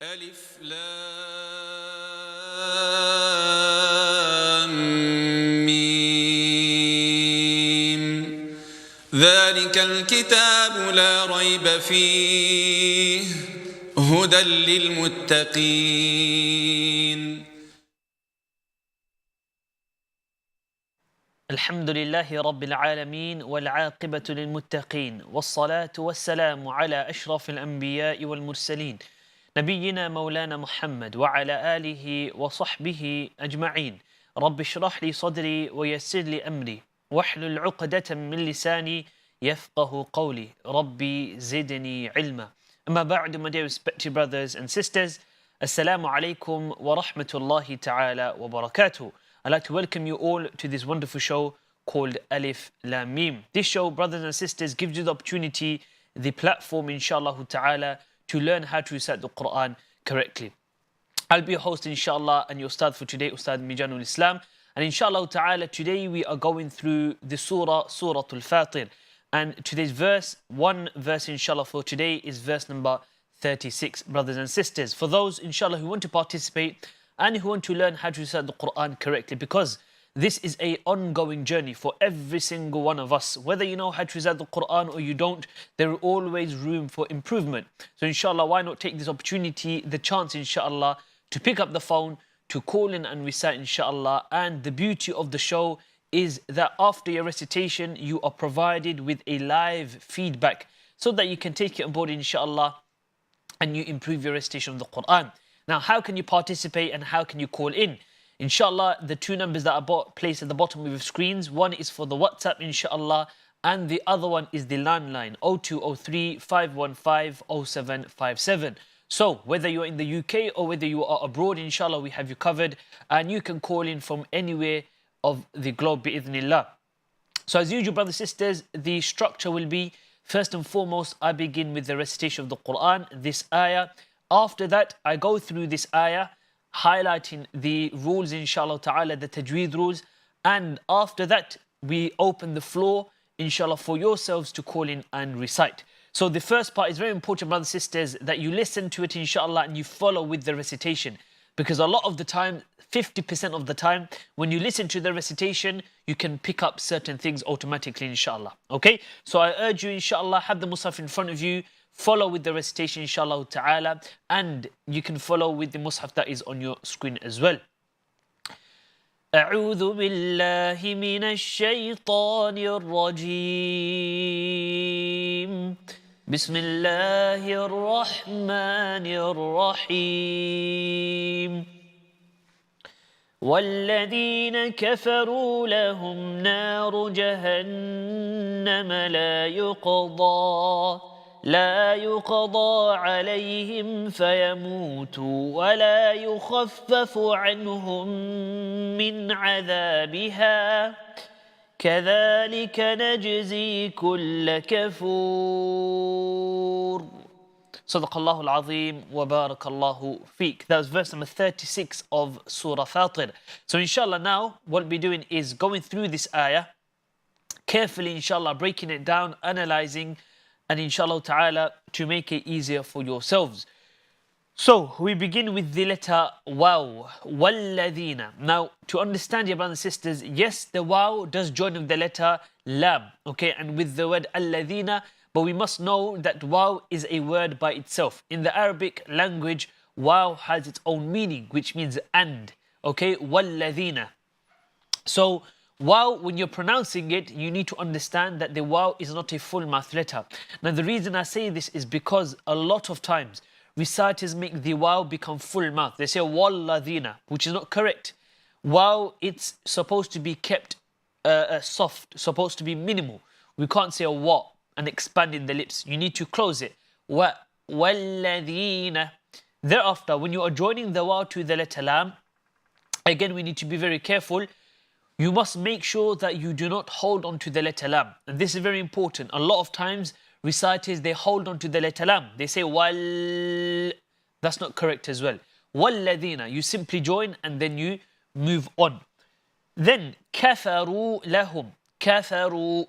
ألف لام ميم ذلك الكتاب لا ريب فيه هدى للمتقين. الحمد لله رب العالمين والعاقبة للمتقين والصلاة والسلام على أشرف الأنبياء والمرسلين نبينا مولانا محمد وعلى آله وصحبه أجمعين. رب اشرح لي صدري ويسر لي أمري واحلل عقدة من لساني يفقه قولي ربي زدني علما. أما بعد, my dear respected brothers and sisters, Assalamu alaikum wa rahmatullahi ta'ala wa barakatuh. I'd like to welcome you all to this wonderful show called Alif, Laam, Meem. This show, brothers and sisters, gives you the opportunity, the platform, inshallah ta'ala, to learn how to recite the Qur'an correctly. I'll be your host, inshallah, and your Ustadh for today, Ustadh Mijanul Islam. And inshallah ta'ala, today we are going through the Surah Al-Fatir. And today's one verse, inshallah, for today is verse number 36, brothers and sisters. For those, inshallah, who want to participate and who want to learn how to recite the Qur'an correctly, because this is an ongoing journey for every single one of us. Whether you know how to recite the Qur'an or you don't, there is always room for improvement. So inshallah, why not take this opportunity, the chance, inshallah, to pick up the phone, to call in and recite, inshallah. And the beauty of the show is that after your recitation, you are provided with a live feedback so that you can take it on board, inshallah, and you improve your recitation of the Qur'an. Now, how can you participate and how can you call in? Inshallah, the two numbers that are placed at the bottom of your screens, one is for the WhatsApp, inshallah, and the other one is the landline, 0203 515 0757. So, whether you're in the UK or whether you are abroad, inshallah, we have you covered, and you can call in from anywhere of the globe, bi'idhnillah. So, as usual, brothers and sisters, the structure will be, first and foremost, I begin with the recitation of the Qur'an, this ayah. After that, I go through this ayah, highlighting the rules, inshallah ta'ala, the Tajwid rules. And after that, we open the floor, inshallah, for yourselves to call in and recite. So the first part is very important, brothers and sisters, that you listen to it, inshallah, and you follow with the recitation. Because a lot of the time, 50% of the time, when you listen to the recitation, you can pick up certain things automatically, inshallah. Okay? So I urge you, inshallah, have the Mus'haf in front of you, follow with the recitation, inshallah ta'ala, and you can follow with the Mus'haf that is on your screen as well. أعوذ بالله من الشيطان الرجيم بسم الله الرحمن الرحيم والذين كفروا لهم نار جهنم لا يقضى عليهم فيموتوا ولا يخفف عنهم من عذابها كذلك نجزي كل كفور. صدق الله العظيم وبارك الله فيك. That was verse number 36 of Surah Fatir. So inshallah, now what we'll be doing is going through this ayah carefully, inshallah, breaking it down, analyzing, and inshallah ta'ala to make it easier for yourselves. So we begin with the letter waw, walladhina. Now, to understand, your brothers and sisters, yes, the waw does join with the letter lam, okay, and with the word alladhina, but we must know that waw is a word by itself. In the Arabic language, waw has its own meaning, which means and, okay, walladhina. So waw, when you're pronouncing it, you need to understand that the waw is not a full mouth letter. Now, the reason I say this is because a lot of times reciters make the waw become full mouth. They say walladhina, which is not correct. Waw, it's supposed to be kept soft, supposed to be minimal. We can't say a wa and expand in the lips. You need to close it. Walladhina. Thereafter, when you are joining the waw to the letter lam, again, we need to be very careful. You must make sure that you do not hold on to the letter lam. And this is very important. A lot of times, reciters, they hold on to the letter lam. They say wal. That's not correct as well. Walladhina. You simply join and then you move on. Then kafaru lahum. Kafaru.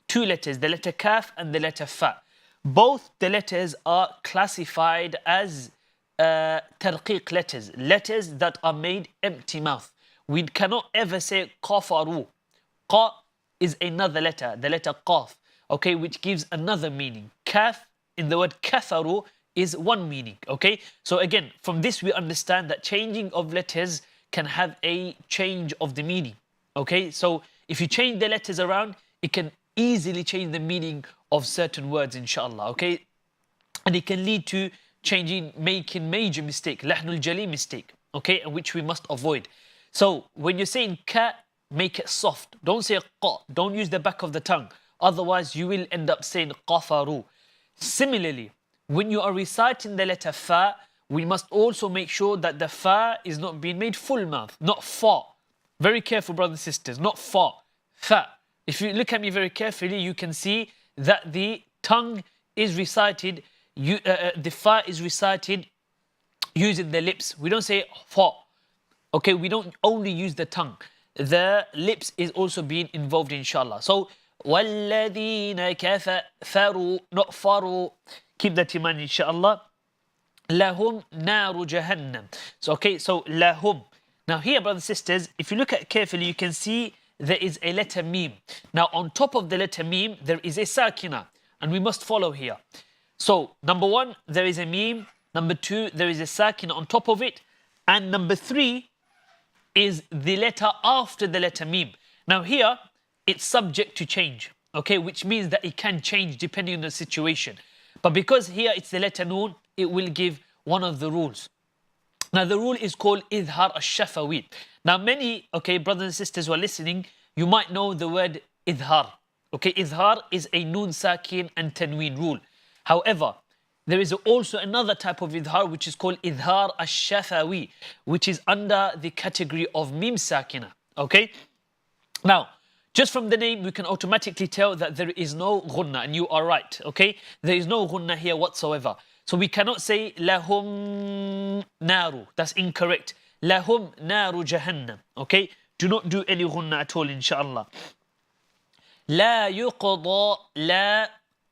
Two letters, the letter kaf and the letter fa. Both the letters are classified as tarqiq letters, letters that are made empty mouth. We cannot ever say qafaru. Qa is another letter, the letter qaf, okay, which gives another meaning. Kaf in the word katharu is one meaning, okay? So again, from this we understand that changing of letters can have a change of the meaning, okay? So if you change the letters around, it can easily change the meaning of certain words, inshallah, okay? And it can lead to making major mistake, lahnul jali mistake, okay, which we must avoid. So when you're saying ka, make it soft. Don't say qa. Don't use the back of the tongue. Otherwise, you will end up saying qafaru. Similarly, when you are reciting the letter fa, we must also make sure that the fa is not being made full mouth, not fa. Very careful, brothers and sisters, not fa, fa. If you look at me very carefully, you can see that the tongue is recited, the fa is recited using the lips. We don't say fa. Okay, we don't only use the tongue. The lips is also being involved, inshallah. So, وَالَّذِينَ كَفَرُوا, not faru. Keep that in mind, inshallah. لَهُمْ نَارُ جَهَنَّمْ. So, okay, so lahum. Now here, brothers and sisters, if you look at it carefully, you can see there is a letter Meem. Now, on top of the letter Meem, there is a sakina, and we must follow here. So, number one, there is a Meem. Number two, there is a sakina on top of it. And number three is the letter after the letter Meem. Now here, it's subject to change, okay, which means that it can change depending on the situation. But because here it's the letter Noon, it will give one of the rules. Now the rule is called Idhar al-Shafawi. Now many, okay, brothers and sisters who are listening, you might know the word Idhar. Okay, Idhar is a Noon Sakin and Tanween rule. However, there is also another type of idhar which is called idhar al-shafawi, which is under the category of mim sakina. Okay? Now, just from the name, we can automatically tell that there is no ghunna, and you are right. Okay? There is no ghunna here whatsoever. So we cannot say lahum naru. That's incorrect. Lahum naru jahannam. Okay? Do not do any ghunna at all, inshallah. La yuqada la.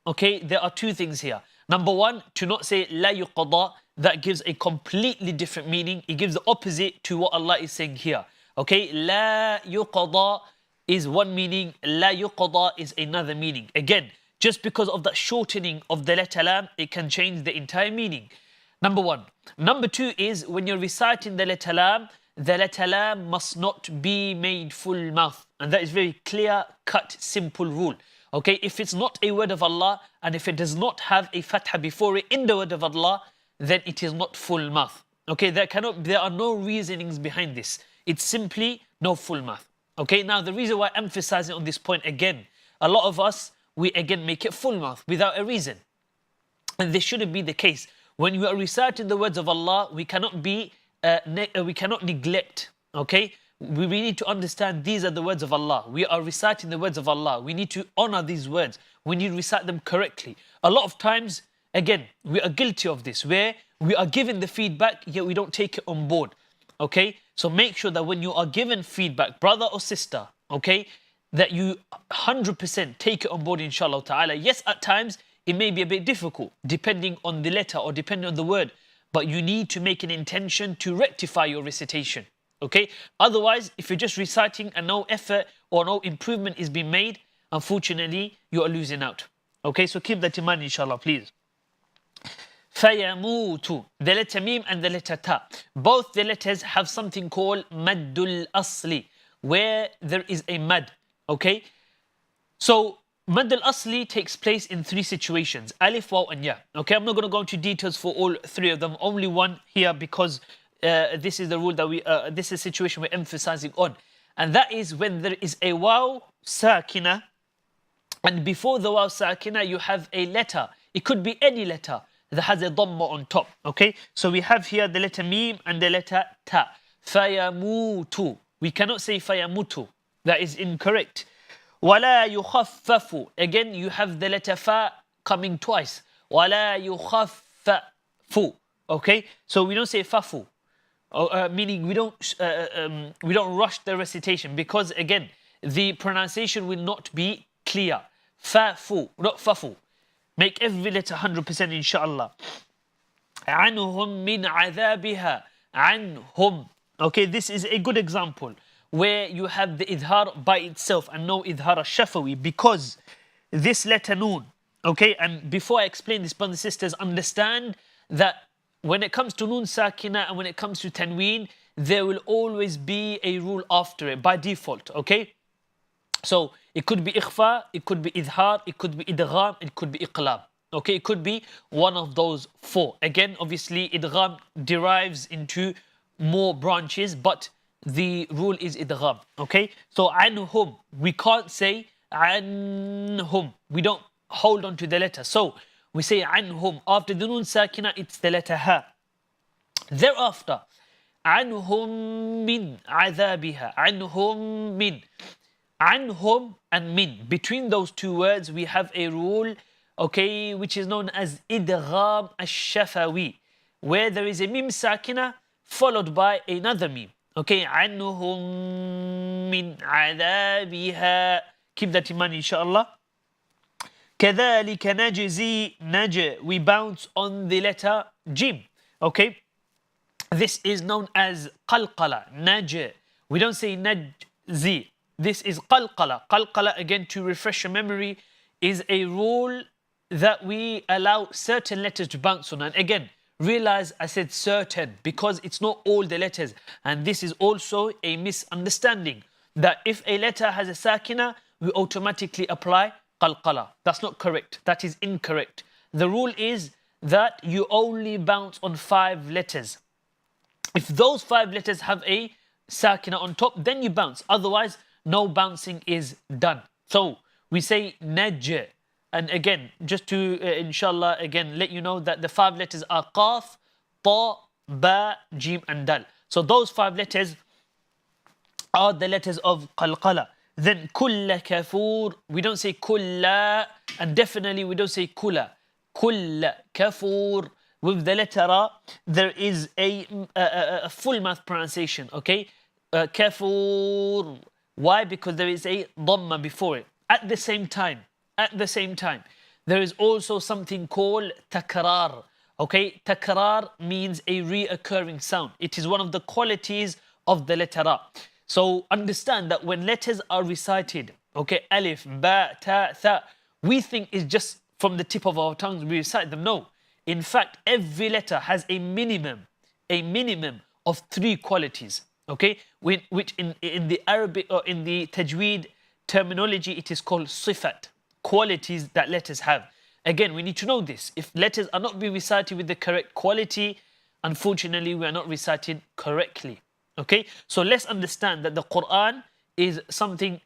Okay? There are two things here. Number one, to not say la yuqada, that gives a completely different meaning. It gives the opposite to what Allah is saying here. Okay, la yuqada is one meaning, la yuqada is another meaning. Again, just because of that shortening of the letter lam, it can change the entire meaning. Number one. Number two is when you're reciting the letter lam must not be made full mouth. And that is very clear, cut, simple rule. Okay, if it's not a word of Allah and if it does not have a fatha before it in the word of Allah, then it is not full mouth. Okay, there are no reasonings behind this. It's simply no full mouth. Okay, now the reason why I'm emphasizing on this point again, a lot of us, we again make it full mouth without a reason. And this shouldn't be the case. When we are reciting the words of Allah, we cannot neglect, okay? We need to understand these are the words of Allah. We are reciting the words of Allah. We need to honor these words. We need to recite them correctly. A lot of times, again, we are guilty of this, where we are given the feedback, yet we don't take it on board. Okay? So make sure that when you are given feedback, brother or sister, okay, that you 100% take it on board, inshallah ta'ala. Yes, at times, it may be a bit difficult, depending on the letter or depending on the word, but you need to make an intention to rectify your recitation. Okay? Otherwise, if you're just reciting and no effort or no improvement is being made, unfortunately, you are losing out. Okay? So keep that in mind, inshallah, please. فَيَمُوتُ. The letter Meem and the letter Ta. Both the letters have something called maddul asli, where there is a mad. Okay? So, Mad al-Asli takes place in three situations. Alif, Waw and Ya. Okay? I'm not going to go into details for all three of them. Only one here because this is the rule that this is a situation we're emphasizing on. And that is when there is a waw sakina, and before the waw sakina you have a letter. It could be any letter that has a dhamma on top. Okay, so we have here the letter Meem and the letter Ta. Fayamutu. We cannot say fayamutu. That is incorrect. Wala yukhaffafu. Again, you have the letter Fa coming twice. Wala yukhaffafu. Okay, so we don't say fafu. Meaning we don't rush the recitation, because again the pronunciation will not be clear. Fa-fu, not fafu. Make every letter 100%, inshallah. عنهم من عذابها. عنهم. Okay, this is a good example where you have the idhar by itself and no idhar al-shafawi, because this letter noon. Okay, and before I explain this, brothers and sisters, understand that when it comes to noon sakina and when it comes to tanween, there will always be a rule after it by default. Okay, so it could be ikhfa, it could be idhar, it could be idgham, it could be iqlab. Okay, it could be one of those four. Again, obviously, idgham derives into more branches, but the rule is idgham. Okay, so anhum, we can't say anhum. We don't hold on to the letter. So we say anhum. After the noon sakina, it's the letter ha. Thereafter, anhum min عذابها. Anhum min. Anhum and min. Between those two words, we have a rule, okay, which is known as idgham al-shafawi, where there is a mim sakina followed by another mim. Okay, anhum min عذابها. Keep that in mind, inshallah. كذلك نجزي. نج, we bounce on the letter jim. Okay, this is known as qalqala. Naj, we don't say najzi. This is qalqala. Qalqala, again, to refresh your memory, is a rule that we allow certain letters to bounce on. And again, realize I said certain because it's not all the letters. And this is also a misunderstanding, that if a letter has a sakina, we automatically apply qalqala. That's not correct. That is incorrect. The rule is that you only bounce on 5 letters. If those 5 letters have a sakina on top, then you bounce. Otherwise, no bouncing is done. So we say naj. And again, just to inshallah again let you know that the 5 letters are qaf, ta, ba, jim and dal. So those 5 letters are the letters of qalqala. Then kulla kafur, we don't say kulla, and definitely we don't say kula. Kulla kafur. With the letter ra, there is a full mouth pronunciation. Okay, kafur. Why? Because there is a dhamma before it. At the same time, there is also something called takrar. Okay, takrar means a reoccurring sound. It is one of the qualities of the letter ra. So understand that when letters are recited, okay, alif, ba, ta, tha, we think it's just from the tip of our tongues we recite them. No. In fact, every letter has a minimum of 3 qualities. Okay, which in the Arabic or in the Tajwid terminology, it is called sifat, qualities that letters have. Again, we need to know this. If letters are not being recited with the correct quality, unfortunately, we are not recited correctly. Okay, so let's understand that the Qur'an is something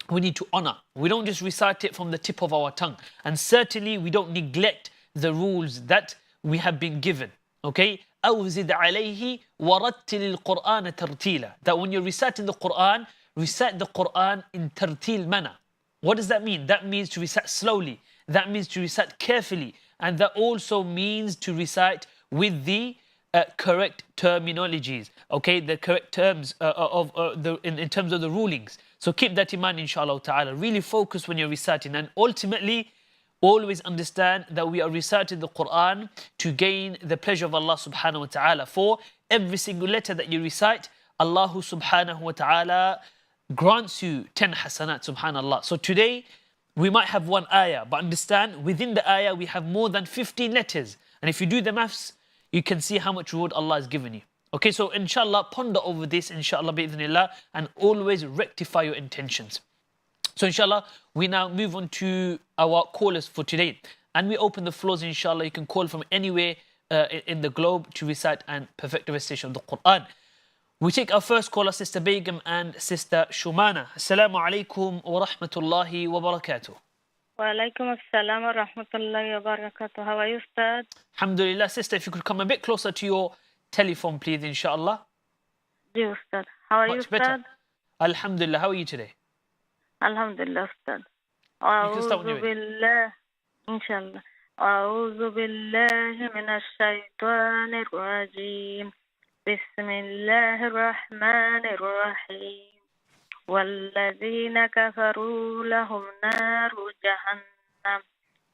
we need to honor. We don't just recite it from the tip of our tongue, and certainly we don't neglect the rules that we have been given. Okay, أوزد عليه ورتل القرآن ترتيلا. That when you're reciting the Qur'an, recite the Qur'an in tartil manner. What does that mean? That means to recite slowly. That means to recite carefully. And that also means to recite with the correct terminologies. Okay, the correct terms in terms of the rulings. So keep that in mind, inshallah ta'ala. Really focus when you're reciting. And ultimately, always understand that we are reciting the Qur'an to gain the pleasure of Allah subhanahu wa ta'ala. For every single letter that you recite, Allah subhanahu wa ta'ala grants you 10 hasanat, subhanallah. So today, we might have 1 ayah, but understand, within the ayah, we have more than 15 letters. And if you do the maths, you can see how much reward Allah has given you. Okay, so inshallah, ponder over this, inshallah, bi'idhnillah, and always rectify your intentions. So inshallah, we now move on to our callers for today. And we open the floors, inshallah. You can call from anywhere in the globe to recite and perfect the recitation of the Qur'an. We take our first caller, Sister Begum and Sister Shumana. Assalamu alaikum wa rahmatullahi wa barakatuh. Wa alaikum assalam wa rahmatullahi wa barakatuh. How are you, Ustad? Alhamdulillah. Sister, if you could come a bit closer to your telephone, please, inshallah. Yes, Ustad. How are you, Much better. Ustad? Alhamdulillah. How are you today? Alhamdulillah, Ustad. You can start when you're ready. Billah, inshallah. أعوذ بالله من الشيطان الرجيم. بسم الله الرحمن الرحيم. والذين كفروا لهم نار جهنم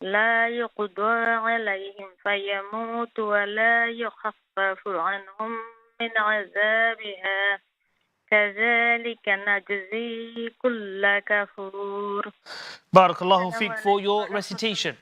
لا يقضى عليهم فيموت ولا يخفف عنهم من عذابها كذلك نجزي كل كفور. Barakallahu fiqh for your recitation.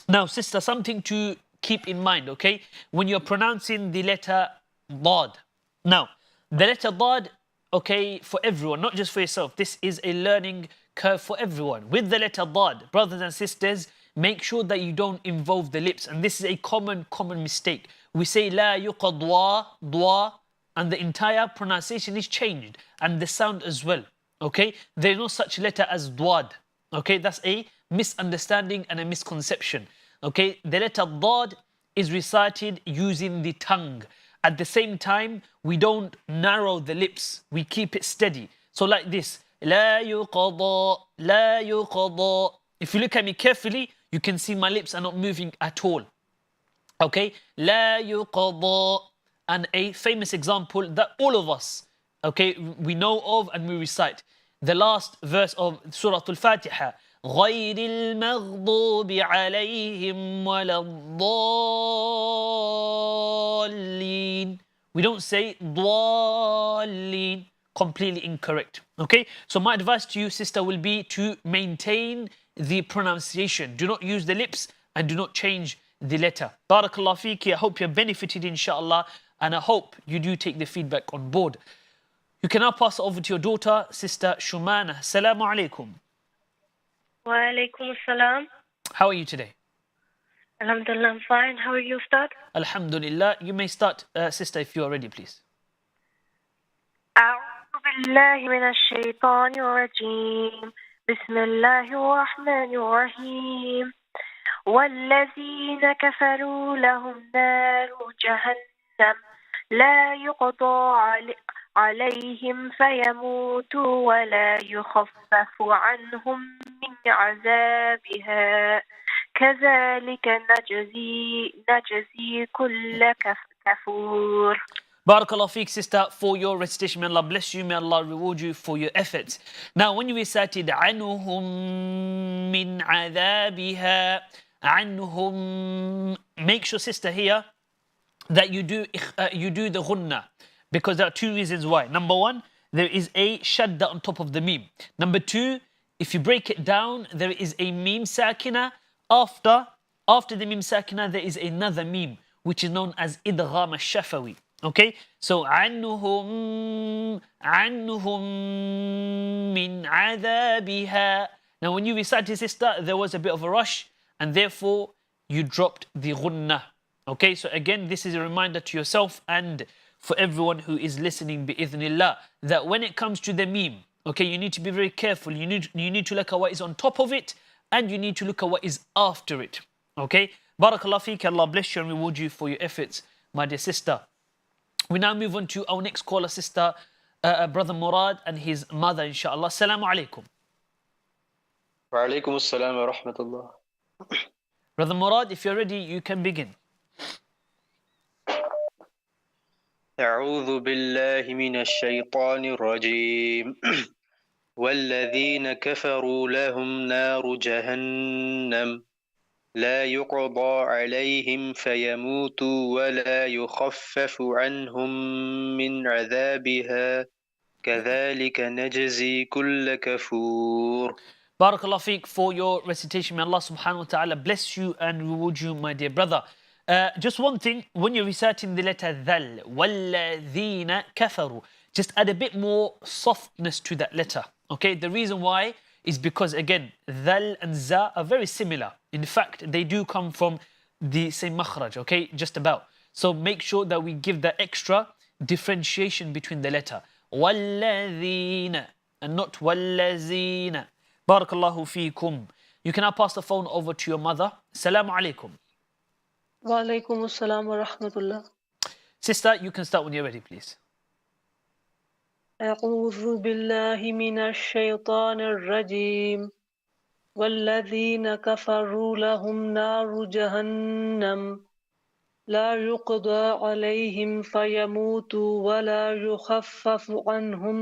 Now, sister, something to keep in mind, okay? When you're pronouncing the letter Dad. Now, the letter Dad, okay, for everyone, not just for yourself. This is a learning curve for everyone. With the letter Dad, brothers and sisters, make sure that you don't involve the lips. And this is a common mistake. We say La yuqadwa, dwa, and the entire pronunciation is changed. And the sound as well, okay? There is no such letter as Dwad. Okay, that's a misunderstanding and a misconception. Okay, the letter Dad is recited using the tongue. At the same time, we don't narrow the lips. We keep it steady. So like this. La yuqada, la yuqada. If you look at me carefully, you can see my lips are not moving at all. Okay, la yuqada. And a famous example that all of us, okay, we know of and we recite. The last verse of Surah Al-Fatir, غَيْرِ الْمَغْضُوبِ عَلَيْهِمْ وَلَا الضَّالِّينَ. We don't say ضَالِّينَ. Completely incorrect. Okay? So my advice to you, sister, will be to maintain the pronunciation. Do not use the lips and do not change the letter. Barakallah feeki. I hope you benefited, inshallah, and I hope you do take the feedback on board. You can now pass it over to your daughter, Sister Shumana. Assalamu alaikum. Wa alaikum assalam. How are you today? Alhamdulillah, I'm fine. How are you, Ustad? Alhamdulillah. You may start, sister, if you are ready, please. أعوذ بالله من الشيطان الرجيم بسم الله الرحمن الرحيم والذين كفروا لهم نار جهنم لا يقضى عليهم فيموتوا ولا يخفف عنهم من عذابها كذلك نجزي كل كفور. Barakallah feek, sister, for your recitation. May Allah bless you. May Allah reward you for your efforts. Now, when you recited عنهم من عذابها, عنهم, make sure, sister, here that you do the ghunnah, because there are two reasons why. Number one, there is a shadda on top of the Meem. Number two, if you break it down, there is a Meem sakina. After the Meem sakina, there is another Meem, which is known as idgham al-shafawi. Okay, so عنهم من عذابها. Now, when you recited, sister, there was a bit of a rush, and therefore you dropped the ghunnah. Okay, so again, this is a reminder to yourself and for everyone who is listening, bi'idhnillah, that when it comes to the Meem, okay, you need to be very careful. You need to look at what is on top of it, and you need to look at what is after it. Okay, Barakallah feek. Allah bless you and reward you for your efforts, my dear sister. We now move on to our next caller, sister, brother Murad and his mother, inshallah. Assalamu alaikum. Wa alaikum assalam wa rahmatullah. Brother Murad, if you're ready, you can begin. أعوذ بالله من الشيطان الرجيم والذين كفروا لهم نار جهنم لا يقضى عليهم فيموتوا ولا يخفف عنهم من عذابها كذلك نجزي كل كفور. Barakallah feek for your recitation. May Allah subhanahu wa ta'ala bless you and reward you, my dear brother. Just one thing, when you're reciting the letter dhal, وَالَّذِينَ كَفَرُوا, just add a bit more softness to that letter. Okay, the reason why is because, again, dhal and za are very similar. In fact, they do come from the same makhraj, okay, just about. So make sure that we give that extra differentiation between the letter. وَالَّذِينَ and not وَالَّذِينَ. Barakallahu feekum. You can now pass the phone over to your mother. Assalamu alaikum. Wa alaikum assalam wa rahmatullah. Sister, you can start when you're ready, please. أعوذ بالله من الشيطان الرجيم والذين كفروا لهم نار جهنم لا يقضى عليهم فيموتوا ولا يخفف عنهم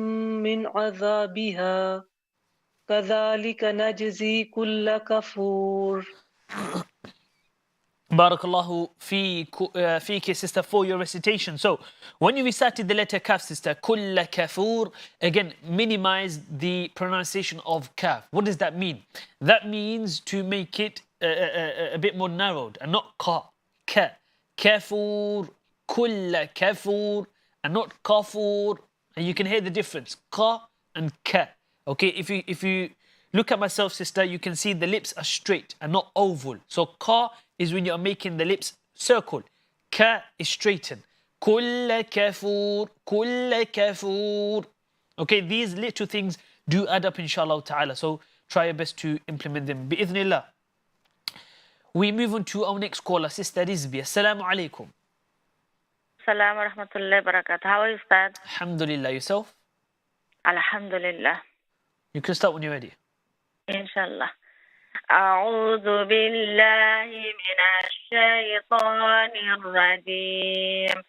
من عذابها كذلك نجزي كل كفور. Barakallahu feeki, sister, for your recitation. So, when you recited the letter kaf, sister, kulla kafur, again, minimize the pronunciation of kaf. What does that mean? That means to make it a bit more narrowed and not ka. Kafur, kulla kafur, and not kafur. And you can hear the difference, ka and ka. Okay, if you look at myself, sister, you can see the lips are straight and not oval. So ka is when you are making the lips circle. Ka is straightened. Kulla kafur, kulla kafur. Okay, these little things do add up, inshallah ta'ala. So try your best to implement them. Bi'idhnillah. We move on to our next caller, Sister Rizbi. Assalamu alaikum. Assalamu rahmatullahi barakatuh. How are you, Ustad? Alhamdulillah. Yourself? Alhamdulillah. You can start when you're ready. Inshallah. أعوذ بالله من الشيطان الرجيم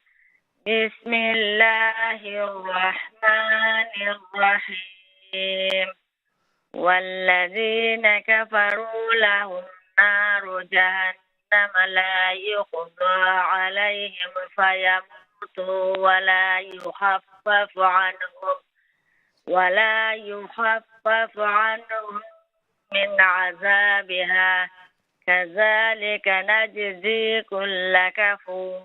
بسم الله الرحمن الرحيم والذين كفروا لهم نار جهنم لا يقضى عليهم فيموتوا ولا يخفف عنهم من عذابها كذلك نجزي كل كفور.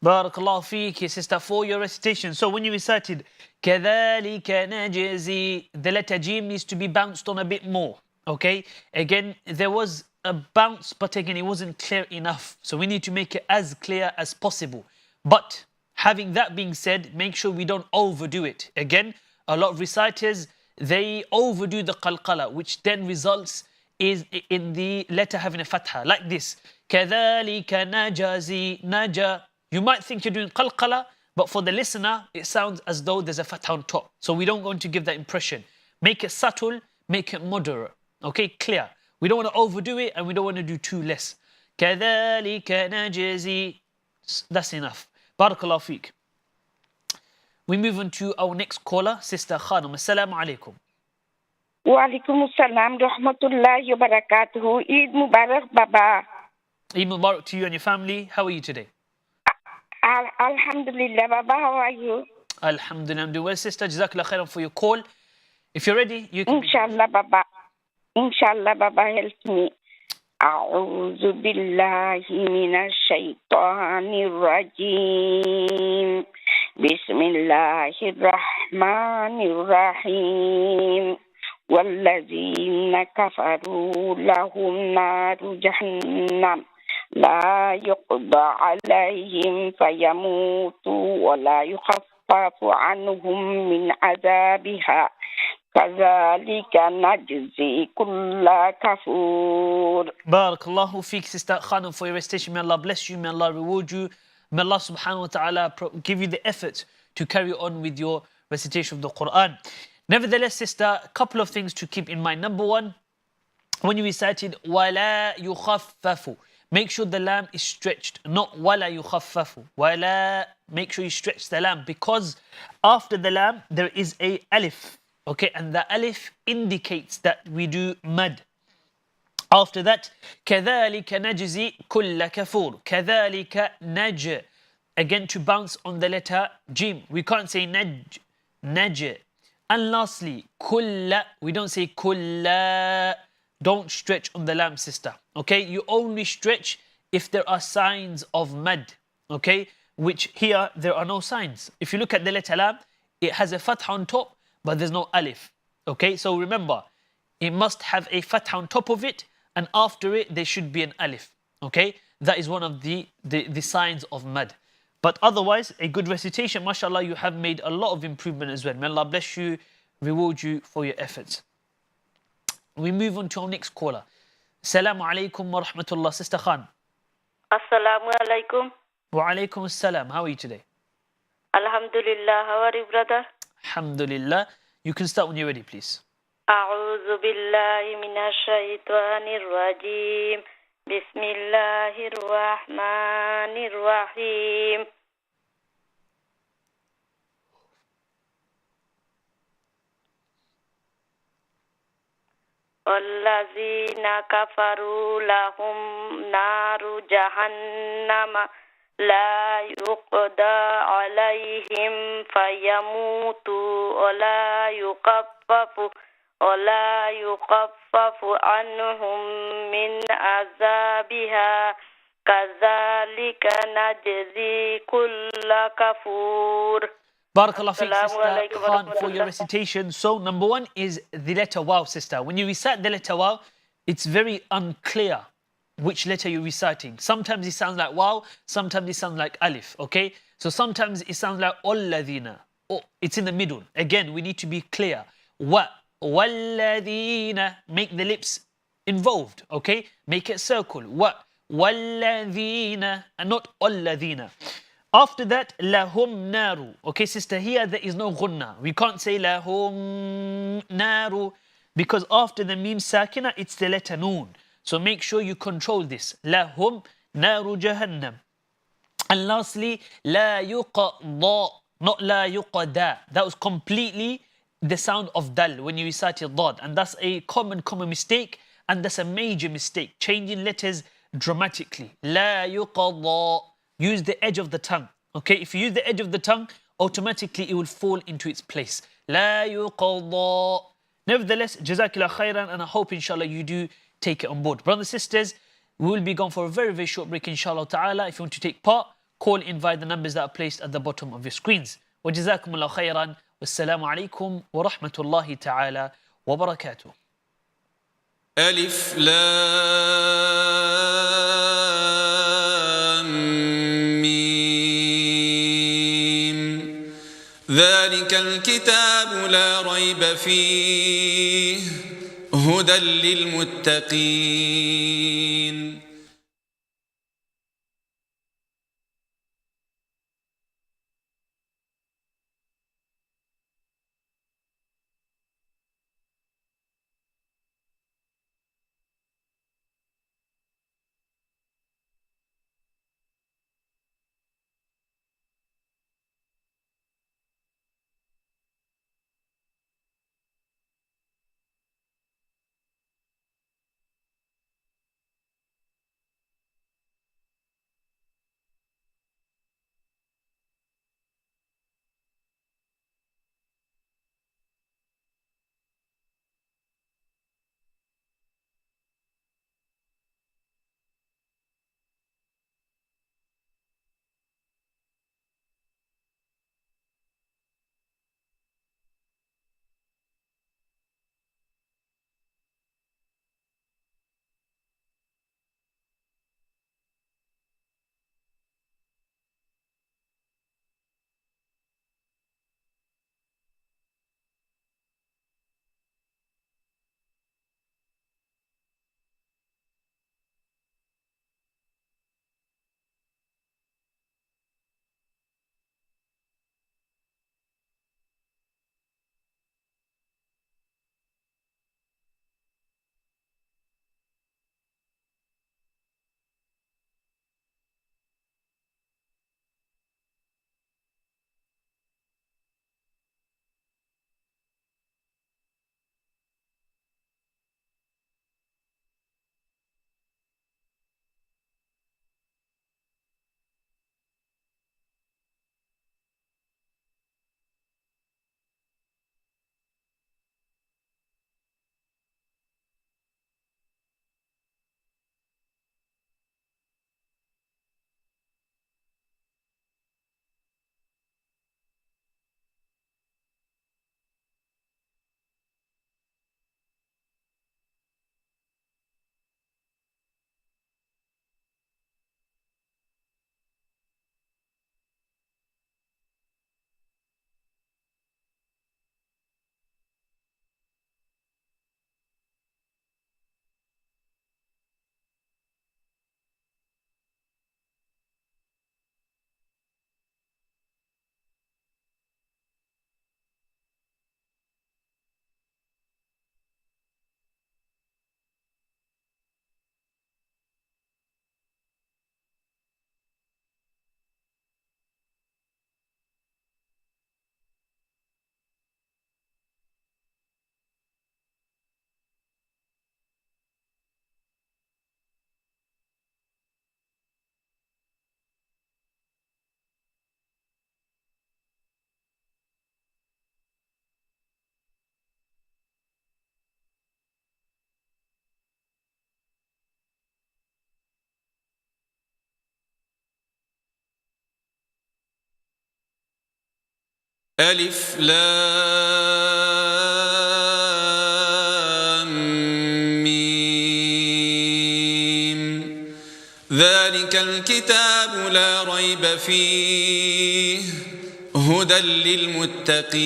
Barakallahu feeki, sister, for your recitation. So when you recited كذلك نجزي, the letter Jim needs to be bounced on a bit more. Okay, again, there was a bounce, but again, it wasn't clear enough. So we need to make it as clear as possible. But having that being said, make sure we don't overdo it. Again, a lot of reciters, they overdo the qalqala, which then results is in the letter having a fatha, like this. كَذَلِكَ نَجَزِي naja. You might think you're doing qalqala, but for the listener, it sounds as though there's a fatha on top. So we don't want to give that impression. Make it subtle, make it moderate. Okay, clear. We don't want to overdo it and we don't want to do too less. كَذَلِكَ نَجَزِي. That's enough. Barakallahu feek. We move on to our next caller, Sister Khanum. Assalamu alaikum. Wa alaikum assalam rahmatullahi wa barakatuhu. Eid Mubarak, Baba. Eid Mubarak to you and your family. How are you today? Alhamdulillah, Baba. How are you? Alhamdulillah. I'm doing well, sister. Jazakallah khairan for your call. If you're ready, you can. Inshallah, Baba. Inshallah, Baba, help me. أعوذ بالله من الشيطان الرجيم بسم الله الرحمن الرحيم والذين كفروا لهم نار جهنم لا يقضى عليهم فيموتوا ولا يخفف عنهم من عذابها كذلك نجزي كل كفور. Barakallahu feek, Sister Khanum, for your recitation. May Allah bless you. May Allah reward you. May Allah subhanahu wa ta'ala give you the effort to carry on with your recitation of the Qur'an. Nevertheless, sister, a couple of things to keep in mind. Number one, when you recited وَلَا يُخَفَّفُ, make sure the lam is stretched, not وَلَا يُخَفَّفُ. وَلَا, make sure you stretch the lam, because after the lam there is a alif. Okay, and the alif indicates that we do mad. After that, كَذَلِكَ نَجْزِي كُلَّ كَفُورٍ. كَذَلِكَ نَجْ. Again, to bounce on the letter jim. We can't say naj, naj. And lastly, kulla. We don't say kulla. Don't stretch on the lam, sister. Okay, you only stretch if there are signs of mad. Okay, which here there are no signs. If you look at the letter lam, it has a fatha on top, but there's no alif. Okay, so remember, it must have a fatha on top of it, and after it there should be an alif. Okay, that is one of the signs of mad. But otherwise, a good recitation, mashallah, you have made a lot of improvement as well. May Allah bless you, reward you for your efforts. We move on to our next caller. Assalamu alaikum wa rahmatullah. Sister Khan. Assalamu alaikum. Wa alaikum assalam. How are you today? Alhamdulillah. How are you, brother? Alhamdulillah. You can start when you're ready, please. أعوذ بالله من الشيطان الرجيم بسم الله الرحمن الرحيم والذين كفروا لهم نار جهنم لا يقضى عليهم فيموتوا ولا يخفف عنهم من عذابها كذلك نجزي كل كفور. Barakallah feek, Assalamu Sister alaikum wa Khan, for your rahmatullah. recitation. So, number one is the letter Waw, sister. When you recite the letter Waw, it's very unclear which letter you're reciting. Sometimes it sounds like Waw, sometimes it sounds like Alif, okay? So sometimes it sounds like Alladhina. Oh, it's in the middle. Again, we need to be clear. Walladhina. Make the lips involved, okay? Make it circle. Walladhina, and not Alladhina. After that, lahum naru. Okay, sister, here there is no ghunna. We can't say lahum naru because after the Meem sakina, it's the letter noon. So make sure you control this. Lahum naru jahannam. And lastly, la yuqadda, not la yuqada. That was completely the sound of dal when you recited dad. And that's a common mistake. And that's a major mistake. Changing letters dramatically. La yuqadda. Use the edge of the tongue. Okay, if you use the edge of the tongue, automatically it will fall into its place. La yuqadda. Nevertheless, Jazakillah khairan, and I hope inshallah you do take it on board. Brothers and sisters, we will be gone for a very, very short break inshallah ta'ala. If you want to take part, call in via the numbers that are placed at the bottom of your screens. Wa jazakumullah khairan. Wassalamu alaikum wa rahmatullahi ta'ala wa barakatuh. ألف لام ميم ذلك الكتاب لا ريب فيه هدى للمتقين. ألف لام ميم ذلك الكتاب لا ريب فيه هدى للمتقين.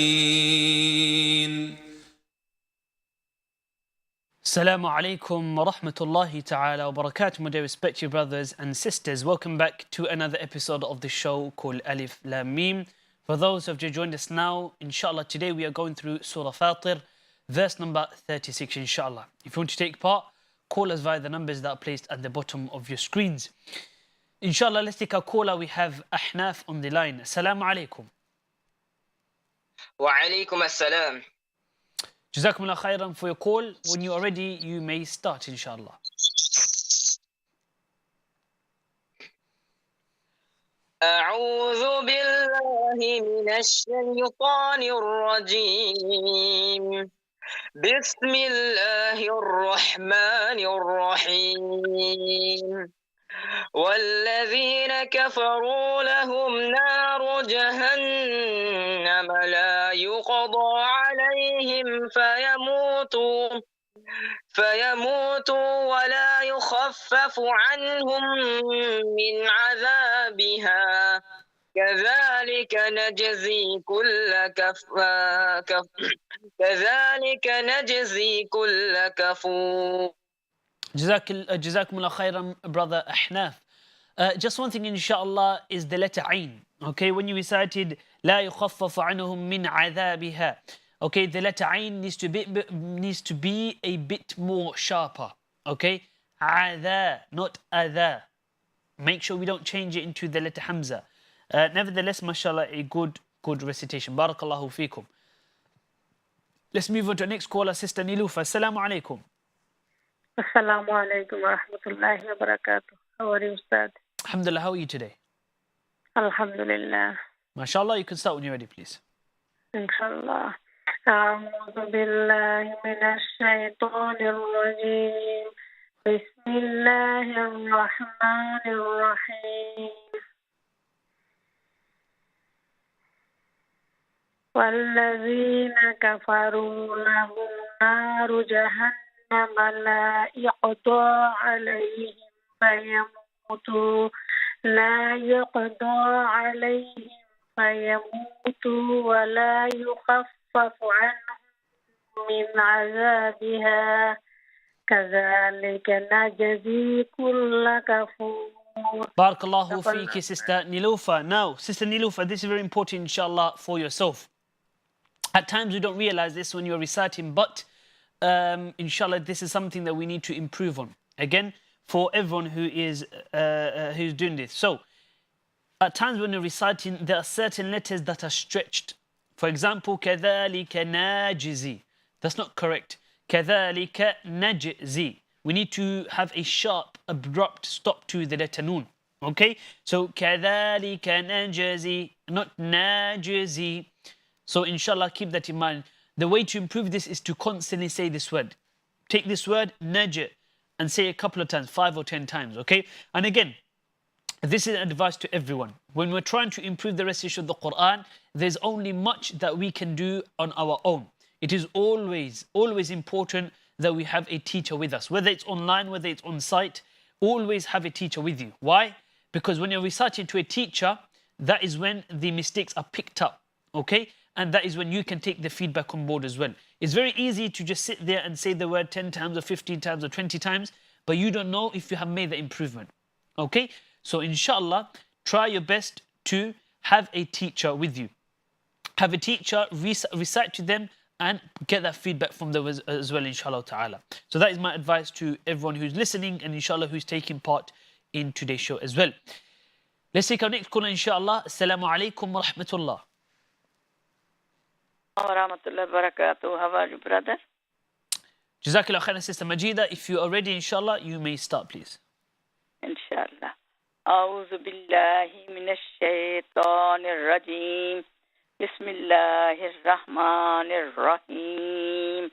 Assalamu alaikum wa rahmatullahi ta'ala wa barakatuh, my dear respected brothers and sisters. Welcome back to another episode of the show called Alif, Laam, Meem. For those who have just joined us now, inshallah, today we are going through Surah Al-Fatir, verse number 36, inshallah. If you want to take part, call us via the numbers that are placed at the bottom of your screens. Inshallah, let's take our caller. We have Ahnaf on the line. Assalamu alaikum. Wa alaikum assalam. Jazakumullah khairan for your call. When you are ready, you may start, inshallah. أعوذ بالله من الشيطان الرجيم. بسم الله الرحمن الرحيم. والذين كفروا لهم نار جهنم لا يقضى عليهم فيموتوا ولا يخفف عنهم من عذابها كذلك نجزي كل كفور. Jazakumullah khairan, brother Ahnaf. Just one thing, inshallah, is the letter Ain. Okay, when you recited لا يخفف عنهم من عذابها. Okay, the letter Ain needs to be a bit more sharper. Okay, عذا, not adha. Make sure we don't change it into the letter Hamza. Nevertheless, mashallah, a good recitation. Barakallahu feekum. Let's move on to the next caller, Sister Nilufa. Assalamu alaikum. Assalamu alaikum wa rahmatullahi wa barakatuh. How are you, Ustadh? Alhamdulillah, how are you today? Alhamdulillah. MashaAllah, you can start when you're ready, please. Inshallah. أعوذ بالله من الشيطان الرجيم. بسم الله الرحمن الرحيم. والذين كفروا لهم نار جهنم لا يقضى عليهم فيموتوا ولا يخفف عنهم من عذابها كذلك نجزي كل كفور. Barakallahu feeki, Sister Nilufa. Now, Sister Nilufa, this is very important, inshallah, for yourself. At times we don't realize this when you're reciting, but inshallah, this is something that we need to improve on. Again, for everyone who is who's doing this. So, at times when you're reciting, there are certain letters that are stretched. For example, كَذَلِكَ نَاجِزِي. That's not correct. كَذَلِكَ نَجْزِي. We need to have a sharp, abrupt stop to the letter Noon. Okay? So, كَذَلِكَ نَجْزِي, not نَجْزِي. So, inshallah, keep that in mind. The way to improve this is to constantly say this word. Take this word, naj, and say a couple of times, 5 or 10 times. Okay? And again, this is advice to everyone. When we're trying to improve the recitation of the Qur'an, there's only much that we can do on our own. It is always important that we have a teacher with us. Whether it's online, whether it's on site, always have a teacher with you. Why? Because when you're reciting to a teacher, that is when the mistakes are picked up. Okay? And that is when you can take the feedback on board as well. It's very easy to just sit there and say the word 10 times or 15 times or 20 times, but you don't know if you have made the improvement. Okay? So inshallah, try your best to have a teacher with you. Have a teacher, recite to them and get that feedback from them as well, inshallah ta'ala. So that is my advice to everyone who's listening and inshallah who's taking part in today's show as well. Let's take our next caller, inshallah. Assalamu alaikum wa rahmatullah. Wa rahmatullahi wa barakatuh. How are you, brother? Jazakallah khairan, Sister Majida. If you are ready, inshallah, you may start, please. Inshallah. أعوذ بالله من الشيطان الرجيم. بسم الله الرحمن الرحيم.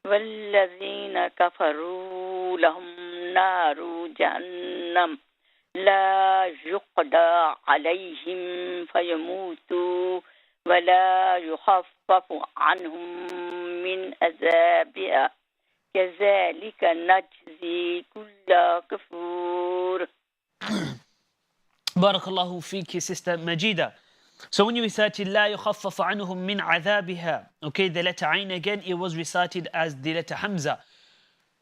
والذين كفروا لهم نار جهنم لا يقضى عليهم ولا يخفف عنهم من عذابها كذلك نجزي كل كفور. Barakallahu fiki, Sister Majida. So when you recited لا يخفف عنهم من عذابها, okay, the letter Ain again, it was recited as the letter Hamza.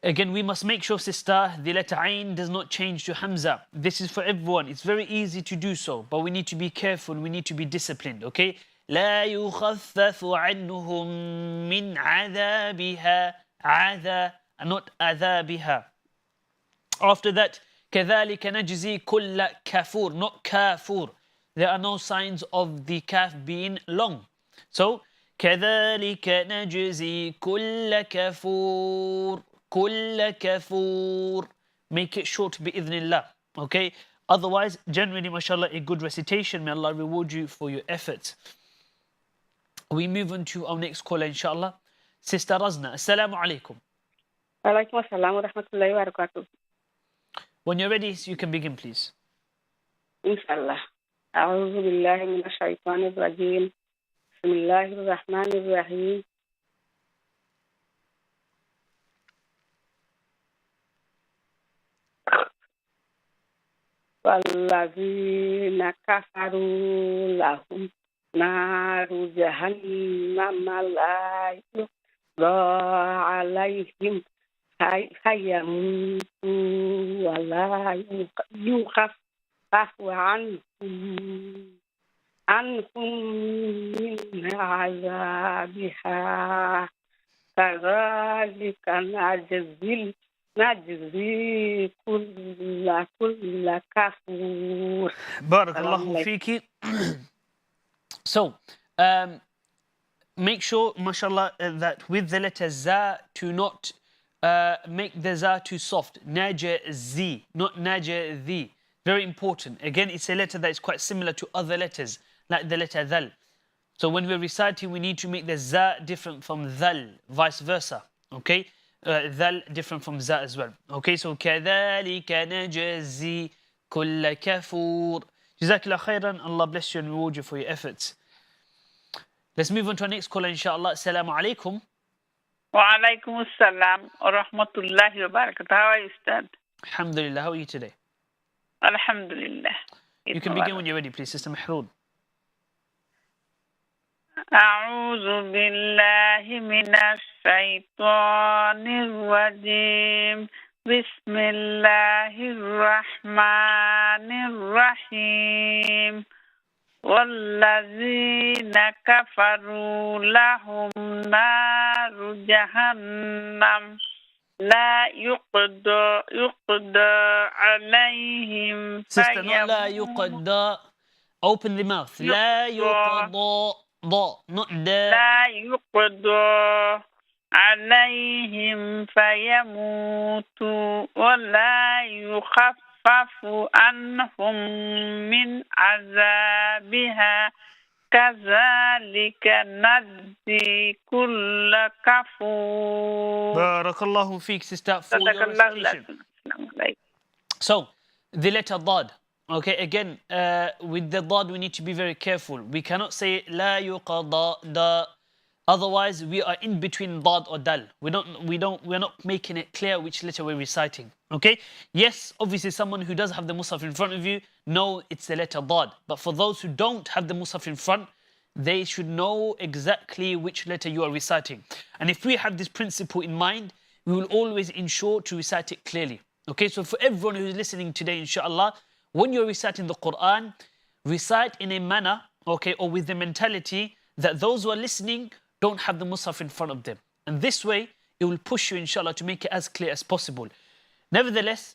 Again, we must make sure, sister, the letter Ain does not change to Hamza. This is for everyone. It's very easy to do so, but we need to be careful. We need to be disciplined, okay? لا يخفف عنهم من عذابها عذا, not عذابها. After that, كذلك نجزي كل كفور, not كافور. There are no signs of the kaf being long. So, كذلك نجزي كل كفور. كل كفور. Make it short بإذن الله. Okay? Otherwise, generally, mashallah, a good recitation. May Allah reward you for your efforts. We move on to our next caller, inshallah. Sister Razna. Assalamu alaikum. Walaikum assalam wa rahmatullahi wa barakatuh. When you're ready, you can begin, please. Inshallah. أعوذ بالله من الشيطان الرجيم. بسم الله الرحمن الرحيم. والذين كفروا لهم نار جهنم لا يقضى عليهم فيموتوا ولا يخفف عنهم من عذابها كذلك نجزي كل كفور. Barakallahu fiki. So, make sure, mashallah, that with the letter za to not make the za too soft. Najazi, not najazi. Very important. Again, it's a letter that is quite similar to other letters, like the letter dhal. So when we're reciting, we need to make the za different from dhal, vice versa. Okay? Dhal different from za as well. Okay, so كَذَلِكَ نَجَزِي كُلَّ كَفُورٍ. Jazakallah khairan. Allah bless you and reward you for your efforts. Let's move on to our next caller, inshallah. Assalamu alaikum. Wa alaikum assalam wa rahmatullahi wa barakatuh. How are you, Ustad? Alhamdulillah. How are you today? Alhamdulillah. You can begin when you're ready, please, Sister Mahroud. أعوذ بالله من الشيطان الرجيم. بسم الله الرحمن الرحيم. والذين كفروا لهم نار جهنم لا يقضى عليهم. Sister, not لا يقضى. Open the mouth. لا يقضى. Not the. لا يقضى عليهم فيموتوا ولا يخفف عنهم من عذابها كذلك نجزي كل كفور. Barakallahu feek, sister, for your recitation. So, the letter dad. Okay, again, with the dad, we need to be very careful. We cannot say la yuqada da. Otherwise, we are in between dad or dal. We're not making it clear which letter we're reciting. Okay? Yes, obviously, someone who does have the mushaf in front of you, know it's the letter dad. But for those who don't have the mushaf in front, they should know exactly which letter you are reciting. And if we have this principle in mind, we will always ensure to recite it clearly. Okay? So for everyone who is listening today, inshallah, when you're reciting the Qur'an, recite in a manner, okay, or with the mentality that those who are listening don't have the mushaf in front of them. And this way, it will push you, inshallah, to make it as clear as possible. Nevertheless,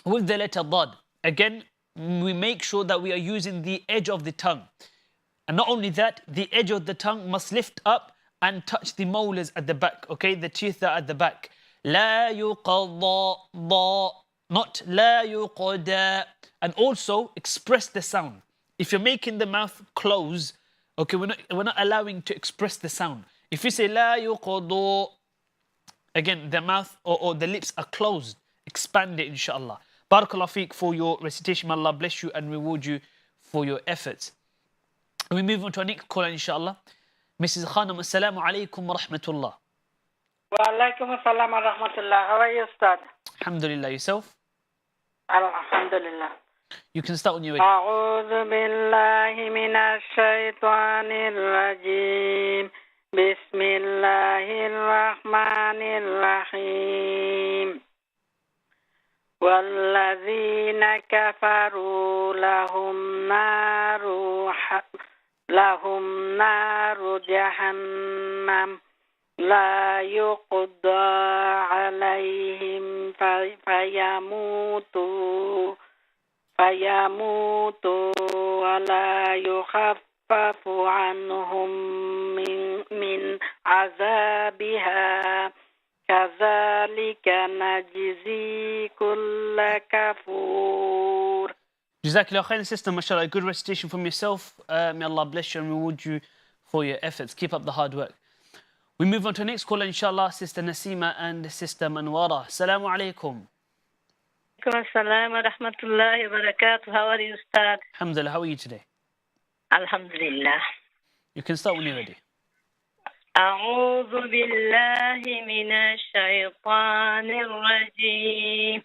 with the letter dad, again, we make sure that we are using the edge of the tongue. And not only that, the edge of the tongue must lift up and touch the molars at the back, okay, the teeth that are at the back. La yuqadda, not la yuqada. And also express the sound. If you're making the mouth close, okay, we're not allowing to express the sound. If you say la yuqadu, again, the mouth or the lips are closed. Expand it, inshallah. Barakallahu feek for your recitation. May Allah bless you and reward you for your efforts. We move on to our next caller, inshallah. Mrs. Khanam, assalamu alaikum wa rahmatullah. Wa alaikum assalam wa rahmatullah. How are you, Ustad? Alhamdulillah, yourself? Alhamdulillah. You can start when you're ready. أعوذ بالله من الشيطان الرجيم بسم الله الرحمن الرحيم والذين كفروا لهم نار جهنم لا يقضى عليهم فيموتوا ولا يخفف عنهم من عذابها كذلك نجزي كل كفور. Jazakallah khairan, sister, mashallah, a good recitation from yourself. May Allah bless you and reward you for your efforts. Keep up the hard work. We move on to the next caller, inshallah, Sister Nasima and Sister Manwara. Assalamu alaikum. Assalam wa rahmatullahi wa barakatuh. How are you, Ustad? Alhamdulillah, how are you today? Alhamdulillah. You can start when you're ready. أعوذ بالله من الشيطان الرجيم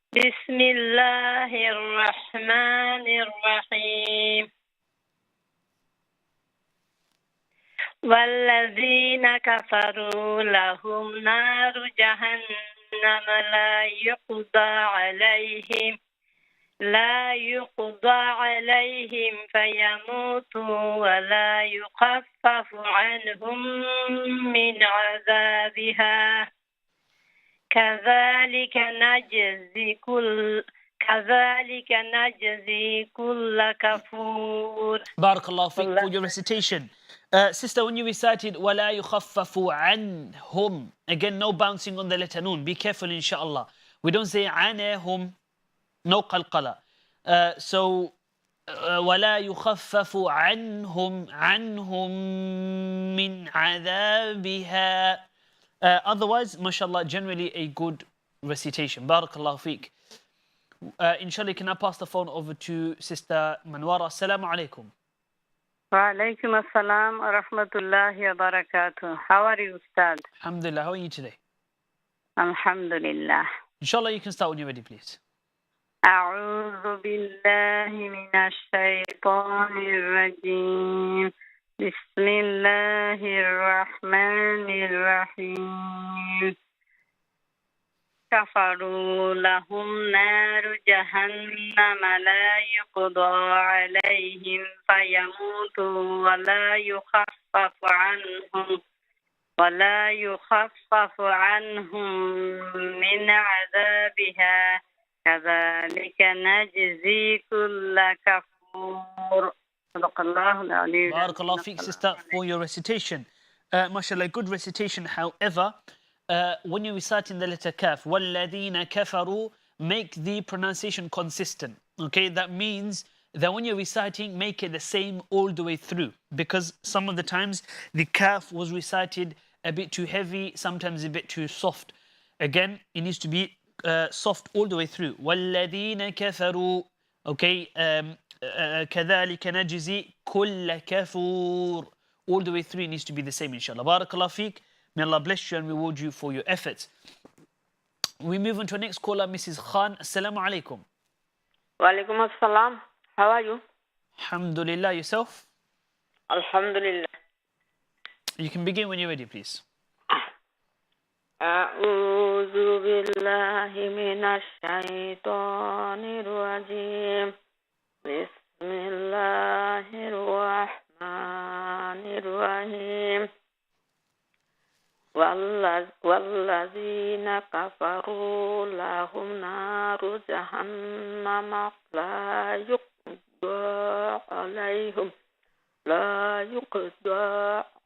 بسم الله الرحمن الرحيم والذين كفروا لهم نار جهنم لا يقضى عليهم فيموتوا ولا يخفف عنهم من عذابها كذلك نجزي كل كفور. Barakallahu fiqh for your recitation. Sister, when you recited وَلَا يُخَفَّفُ عَنْهُمْ, again, no bouncing on the letter noon. Be careful, inshallah. We don't say عَنَهُمْ, no qalqala. So وَلَا يُخَفَّفُ عَنْهُمْ مِنْ عَذَابِهَا. Otherwise, mashallah, generally a good recitation. Barakallahu fiqh. Inshallah, can I pass the phone over to Sister Manwara? Assalamu alaikum. Wa alaikum assalam wa rahmatullahi wa barakatuh. How are you, Ustad? Alhamdulillah, how are you today? Alhamdulillah. Inshallah, you can start when you're ready, please. أعوذ بالله من الشيطان الرجيم بسم الله الرحمن الرحيم كفروا لهم نار جهنم لا يقضى عليهم فيموتوا ولا يخفف عنهم من عذابها كذلك نجزي كل كفور. صدق الله العلي. Barakallahu fiqh, sister, for your recitation. Mashallah, good recitation. However, when you recite in the letter kaf, وَالَّذِينَ كَفَرُوا, make the pronunciation consistent. Okay, that means that when you're reciting, make it the same all the way through. Because some of the times, the kaf was recited a bit too heavy, sometimes a bit too soft. Again, it needs to be soft all the way through. وَالَّذِينَ كَفَرُوا. Okay, كَذَلِكَ نَجْزِي كُلَّ كَفُورٍ. All the way through, it needs to be the same, inshallah. Barakallah fiqh. May Allah bless you and reward you for your efforts. We move on to our next caller, Mrs. Khan. Assalamu alaikum. Wa alaikum assalam. How are you? Alhamdulillah, yourself? Alhamdulillah. You can begin when you're ready, please. أعوذ بالله من الشيطان الرجيم بسم الله الرحمن الرحيم والذين كفروا لهم نار جهنم لا يقضى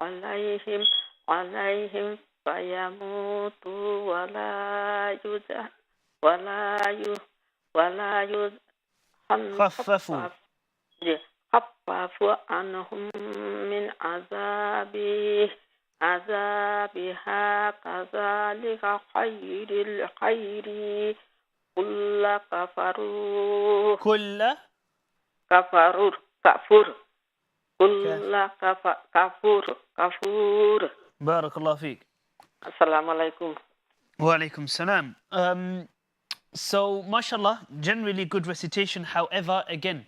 عليهم فيموتوا ولا يخفف عنهم من عذابها كذلك خير كل كفور كل كفور كفور. بارك الله فيك. السلام عليكم. وعليكم السلام. So, mashallah, generally good recitation. However, again,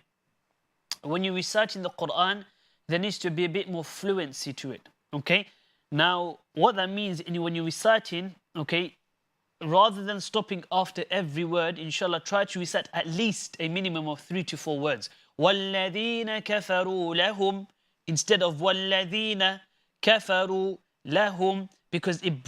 when you're reciting the Qur'an, there needs to be a bit more fluency to it. Okay? Now, what that means when you're reciting, okay, rather than stopping after every word, inshallah, try to recite at least a minimum of 3 to 4 words. وَالَّذِينَ كَفَرُوا لَهُمْ instead of وَالَّذِينَ كَفَرُوا لَهُمْ, because it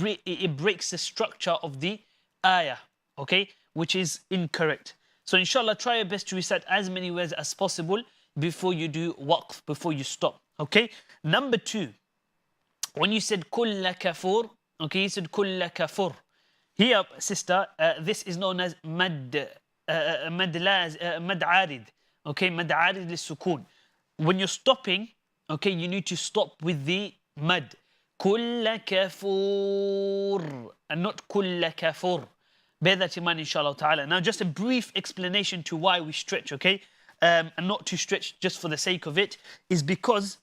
breaks the structure of the ayah, okay, which is incorrect. So inshallah, try your best to recite as many words as possible before you do waqf, before you stop, okay? Number 2, when you said kulla kafur, okay, you said kulla kafur. Here, sister, this is known as mad arid, okay, mad arid lissukun. When you're stopping, okay, you need to stop with the mad. Kulla kafur, and not kulla kafur. Bear that in mind, inshallah ta'ala. Now, just a brief explanation to why we stretch, okay? And not to stretch just for the sake of it, is because,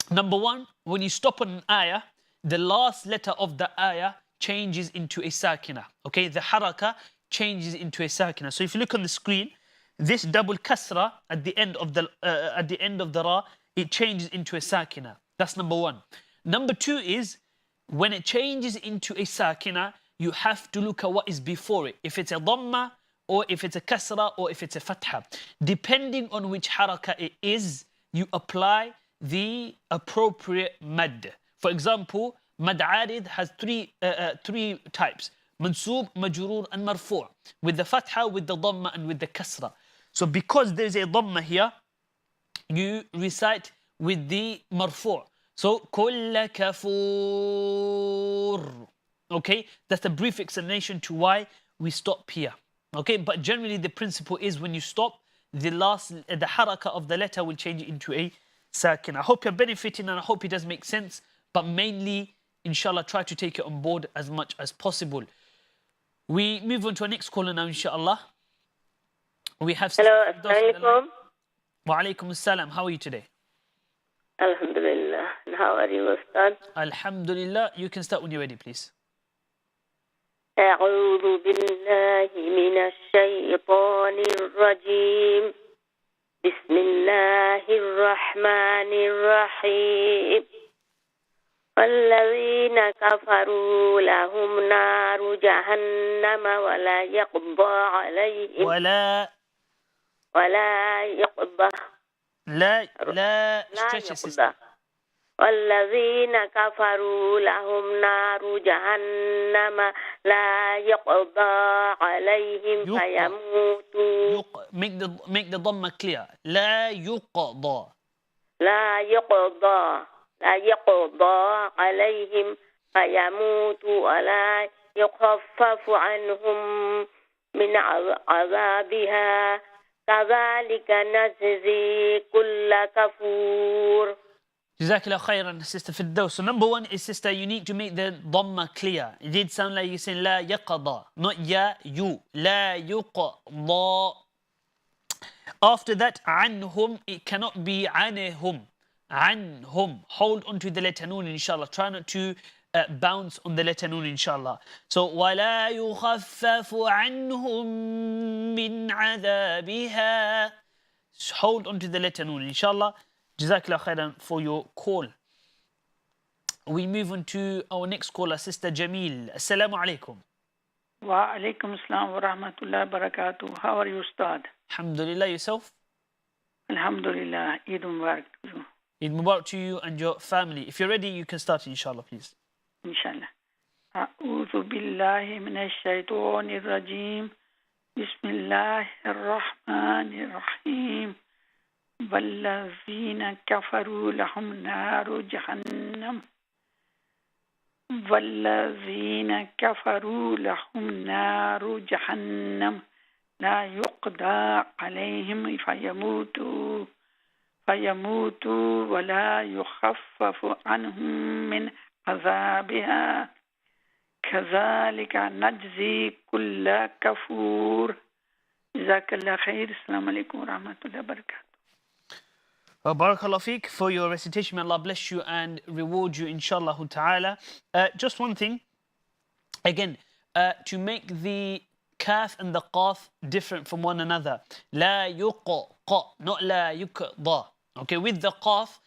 number 1, when you stop on an ayah, the last letter of the ayah changes into a sakina, okay? The haraka changes into a sakina. So if you look on the screen, this double kasra at the end of the ra, it changes into a sakina. That's number 1. Number 2 is, when it changes into a sakina, you have to look at what is before it. If it's a dhamma, or if it's a kasra, or if it's a fatha. Depending on which haraka it is, you apply the appropriate mad. For example, mad arid has three types: mansoob, majroor, and marfu'. With the fatha, with the dhamma, and with the kasra. So because there's a dhamma here, you recite with the marfu'. So kulla kafur. Okay, that's a brief explanation to why we stop here. Okay, but generally the principle is when you stop, the haraka of the letter will change into a sakin. I hope you're benefiting and I hope it does make sense, but mainly, inshallah, try to take it on board as much as possible. We move on to our next caller now, inshallah. We have... Hello, assalamualaikum. Wa alaikum assalam. How are you today? Alhamdulillah. And how are you, Ustadh? Alhamdulillah. You can start when you're ready, please. أعوذ بالله من الشيطان الرجيم. بسم الله الرحمن الرحيم. والذين كفروا لهم نار جهنم ولا يقضى عليهم ولا يقضى لا يقضى. والذين كفروا لهم نار جهنم لا يقضى عليهم فيموتوا. Make the dhamma clear. لا يقضى. لا يقضى عليهم فيموتوا ولا يخفف عنهم من عذابها كذلك نجزي كل كفور. Jazakallah khairan, Sister Firdaus. So number 1 is, sister, you need to make the dhamma clear. It did sound like you're saying la yaqada, not ya, you. La yuqada. After that, anhum, it cannot be anehum. Anhum. Hold on to the letter noon, inshallah. Try not to bounce on the letter noon, inshallah. So, وَلَا يُخَفَّفُ عَنْهُم مِّنْ عَذَابِهَا. Hold on to the letter noon, inshallah. Jazakallah khairan for your call. We move on to our next caller, Sister Jamil. Assalamu alaikum. Wa alaikum assalam wa rahmatullahi wa barakatuh. How are you, Ustadh? Alhamdulillah, yourself? Alhamdulillah. Eid Mubarak to you. Eid Mubarak to you and your family. If you're ready, you can start, inshallah, please. Inshallah. A'udhu billahi minash shaitanir rajim. Bismillahir rahmanir rahim. والذين كفروا لهم نار جهنم والذين كفروا لهم نار جهنم لا يقضى عليهم فيموتوا ولا يخفف عنهم من عذابها كذلك نجزي كل كفور. جزاك الله خير. السلام عليكم ورحمة الله وبركاته. Barakallah feek for your recitation. May Allah bless you and reward you, inshallah ta'ala. Just one thing, again, to make the kaf and the qaf different from one another. La yuqa, not la yuqda. Okay, with the qaf,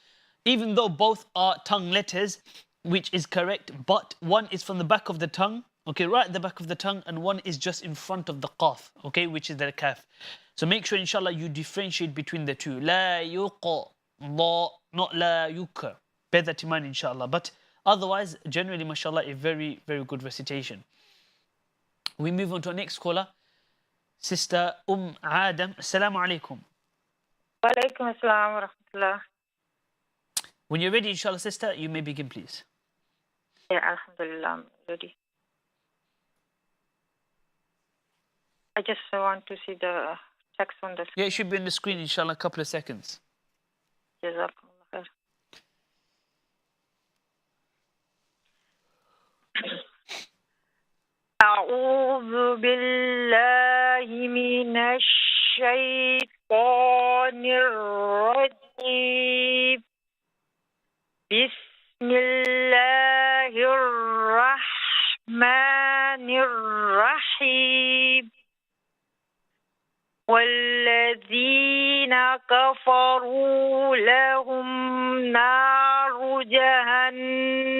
even though both are tongue letters, which is correct, but one is from the back of the tongue, okay, right at the back of the tongue, and one is just in front of the qaf, okay, which is the kaf. So make sure, inshallah, you differentiate between the two. La yuqa, not la yuqa. Bear that in mind, inshallah. But otherwise, generally, mashallah, a very, very good recitation. We move on to our next caller, Sister Adam. Assalamu alaikum. Wa alaikum assalam wa rahmatullah. When you're ready, inshallah, sister, you may begin, please. Yeah, alhamdulillah, I'm ready. I just want to see the text on the screen. Yeah, it should be on the screen, inshallah, a couple of seconds. Jazakumullah khair. أعوذ بالله من الشيطان الرجيم بسم الله الرحمن الرحيم والذين كفروا لهم نار جهنم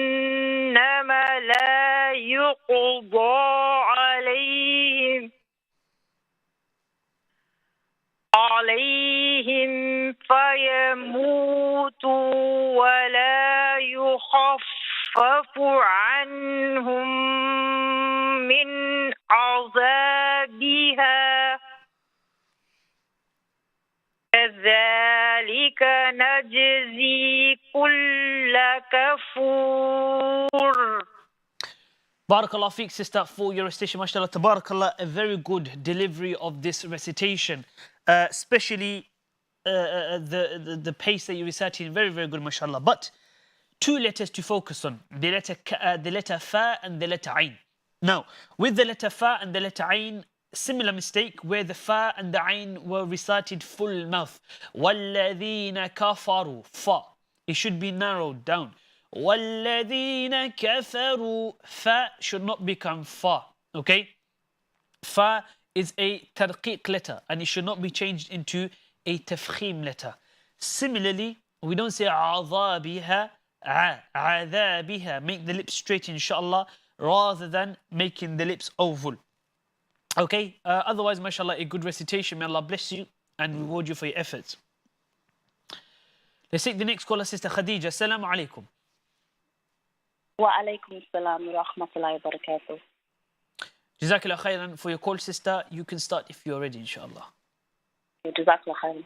لا يقضى عليهم فيموتوا ولا يخفف عنهم من عذابها كذلك نجزي كل كفور. Barakallah feek, sister, for your recitation. MashaAllah, tabarakallah, a very good delivery of this recitation, especially the pace that you recited, very, very good, mashallah. But two letters to focus on, the letter fa and the letter ain. Now, with the letter fa and the letter ain, similar mistake where the fa and the ain were recited full mouth. وَالَّذِينَ كَفَرُوا, fa. It should be narrowed down. وَالَّذِينَ كَفَرُوا, fa should not become fa. Okay? Fa is a tarqiq letter and it should not be changed into a tafkhim letter. Similarly, we don't say عَذَابِهَا, عَذَابِهَا. Make the lips straight, inshallah, rather than making the lips oval. Okay? Otherwise, mashallah, a good recitation. May Allah bless you and reward you for your efforts. Let's take the next caller, Sister Khadija. Assalamu alaikum. Wa alaikum assalam wa rahmatullahi wa barakatuh. Jazakallah khairan for your call, sister. You can start if you're ready, inshallah. Jazakallah khairan.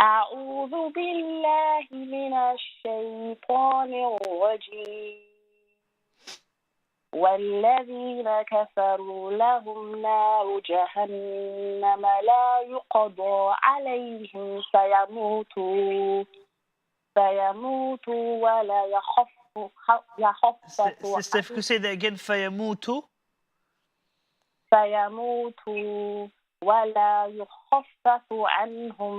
أعوذ بالله من الشيطان الرجيم والذين كفروا لهم نار جهنم لا يقضى عليهم فيموتوا ولا يخفف Sister, if you could say that again, فيموتوا ولا يخفف عنهم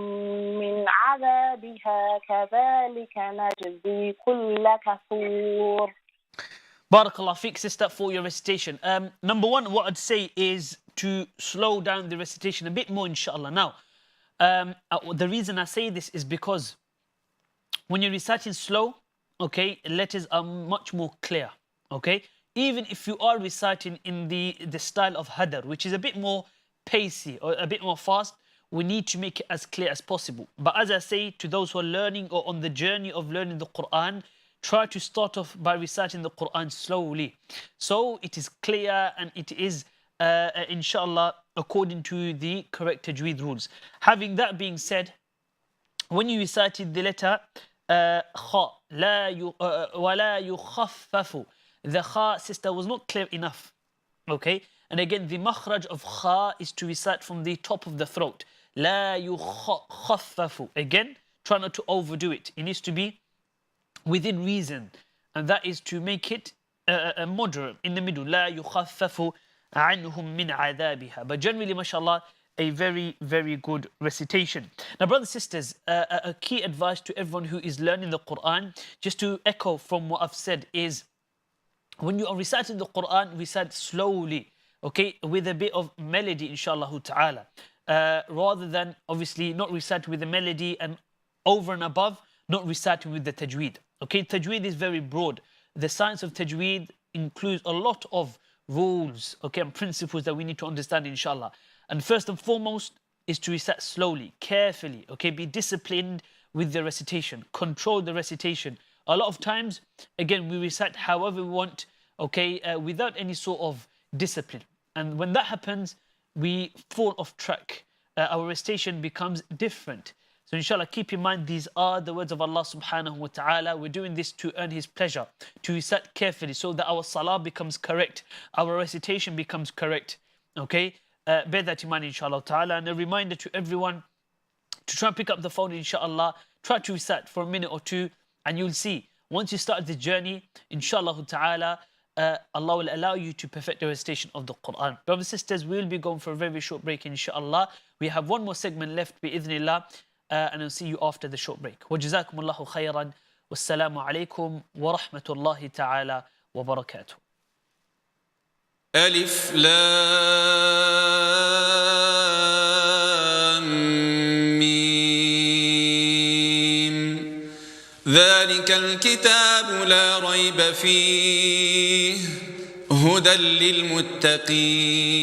من عذابها كذلك نجزي كل كفور. Barakallah feek, sister, for your recitation. Number one, what I'd say is to slow down the recitation a bit more, inshallah. Now, the reason I say this is because when you're reciting slow, okay, letters are much more clear, okay? Even if you are reciting in the style of hadar, which is a bit more pacey or a bit more fast, we need to make it as clear as possible. But as I say to those who are learning or on the journey of learning the Qur'an, try to start off by reciting the Qur'an slowly, so it is clear and it is inshallah according to the correct tajweed rules. Having that being said, when you recited the letter kha, وَلَا يُخَفَّفُ, the kha, sister, was not clear enough, okay? And again, the makhraj of kha is to recite from the top of the throat. La yukhaffafu. Again, try not to overdo it. It needs to be within reason, and that is to make it moderate, in the middle. لا يخفف عنهم من عذابها. But generally, mashallah, a very, very good recitation. Now, brothers and sisters, a key advice to everyone who is learning the Qur'an, just to echo from what I've said, is when you are reciting the Qur'an, recite slowly, okay, with a bit of melody, inshallah ta'ala, rather than obviously not recite with the melody and over and above, not reciting with the tajweed. Okay, tajweed is very broad. The science of tajweed includes a lot of rules, okay, and principles that we need to understand, inshallah. And first and foremost is to recite slowly, carefully, okay, be disciplined with the recitation, control the recitation. A lot of times, again, we recite however we want, okay, without any sort of discipline. And when that happens, we fall off track. Our recitation becomes different. So inshallah, keep in mind, these are the words of Allah subhanahu wa ta'ala. We're doing this to earn His pleasure, to recite carefully so that our salah becomes correct, our recitation becomes correct. Okay, bear that in mind, inshallah ta'ala. And a reminder to everyone to try and pick up the phone, inshallah. Try to recite for a minute or two, and you'll see, once you start the journey, inshallah ta'ala, Allah will allow you to perfect the recitation of the Qur'an. Brothers and sisters, we'll be going for a very short break, inshallah. We have one more segment left, bi'idhnillah. And I'll see you after the short break. وجزاكم الله خيرا والسلام عليكم ورحمة الله تعالى وبركاته. ألف لام ميم ذلك الكتاب لا ريب فيه هدى للمتقين.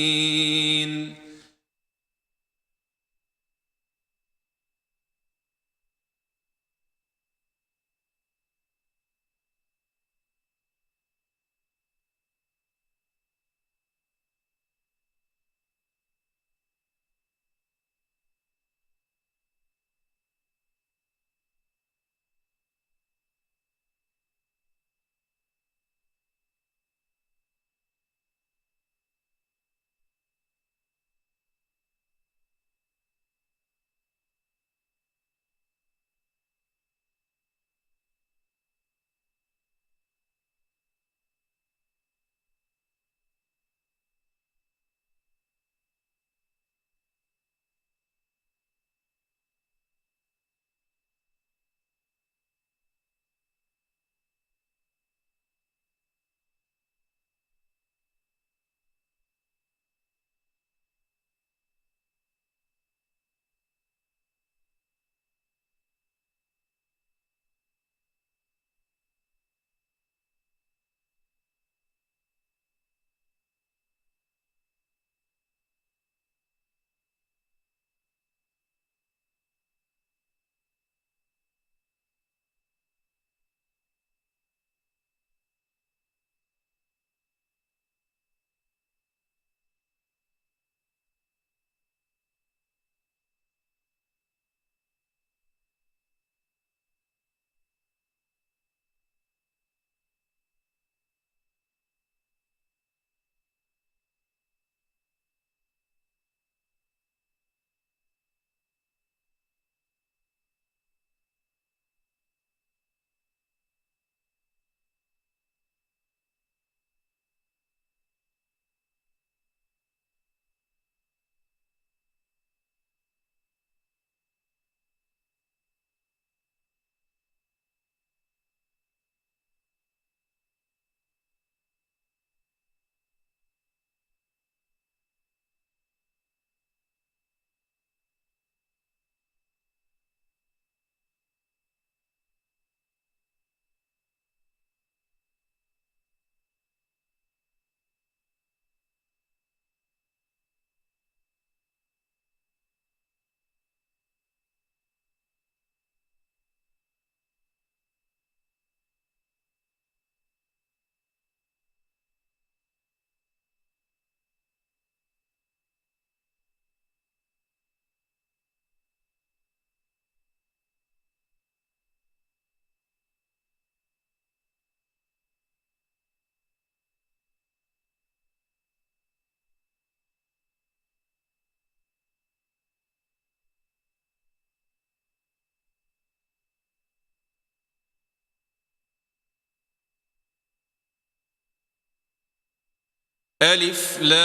ألف لام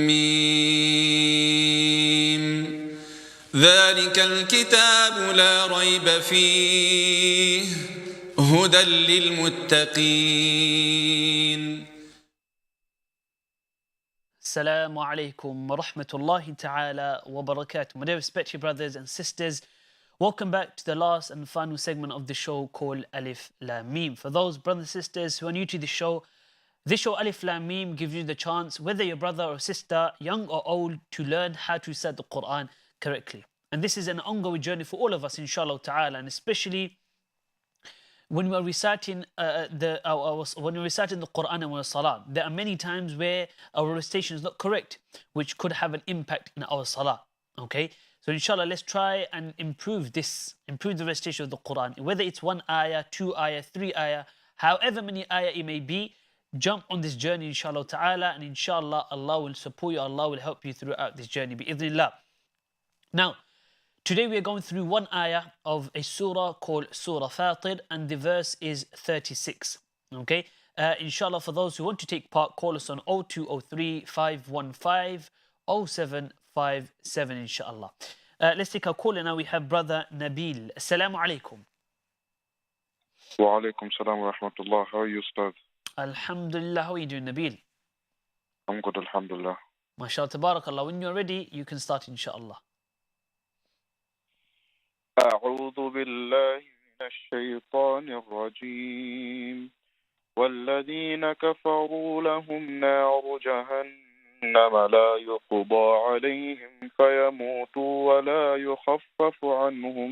ميم ذلك الكتاب لا ريب فيه هدى للمتقين. Assalamu alaikum wa rahmatullahi ta'ala wa barakatuh. My dear respected brothers and sisters, welcome back to the last and final segment of the show called Alif, Laam, Meem. For those brothers and sisters who are new to the show, this show Alif, Laam, Meem gives you the chance, whether you're brother or sister, young or old, to learn how to recite the Qur'an correctly. And this is an ongoing journey for all of us, inshallah ta'ala, and especially when we're reciting when we're reciting the Qur'an and we're salah, there are many times where our recitation is not correct, which could have an impact in our salah. Okay, so inshallah, let's try and improve the recitation of the Qur'an. Whether it's 1 ayah, 2 ayah, 3 ayah, however many ayah it may be, jump on this journey, inshallah ta'ala, and inshallah, Allah will support you, Allah will help you throughout this journey, bi'idhnillah. Now, today we are going through 1 ayah of a surah called Surah Al-Fatir, and the verse is 36. Okay, inshallah, for those who want to take part, call us on 0203 515 0757, inshallah. Let's take a call, and now we have brother Nabil. Assalamu alaikum. Wa alaikum salam wa rahmatullah. How are you, Ustadh? Alhamdulillah. How are you doing, Nabil? I'm good, alhamdulillah. MashaAllah, tabarakallah. When you're ready, you can start, inshallah. أعوذ بالله من الشيطان الرجيم والذين كفروا لهم نار جهنم لا يقضى عليهم فيموتوا ولا يخفف عنهم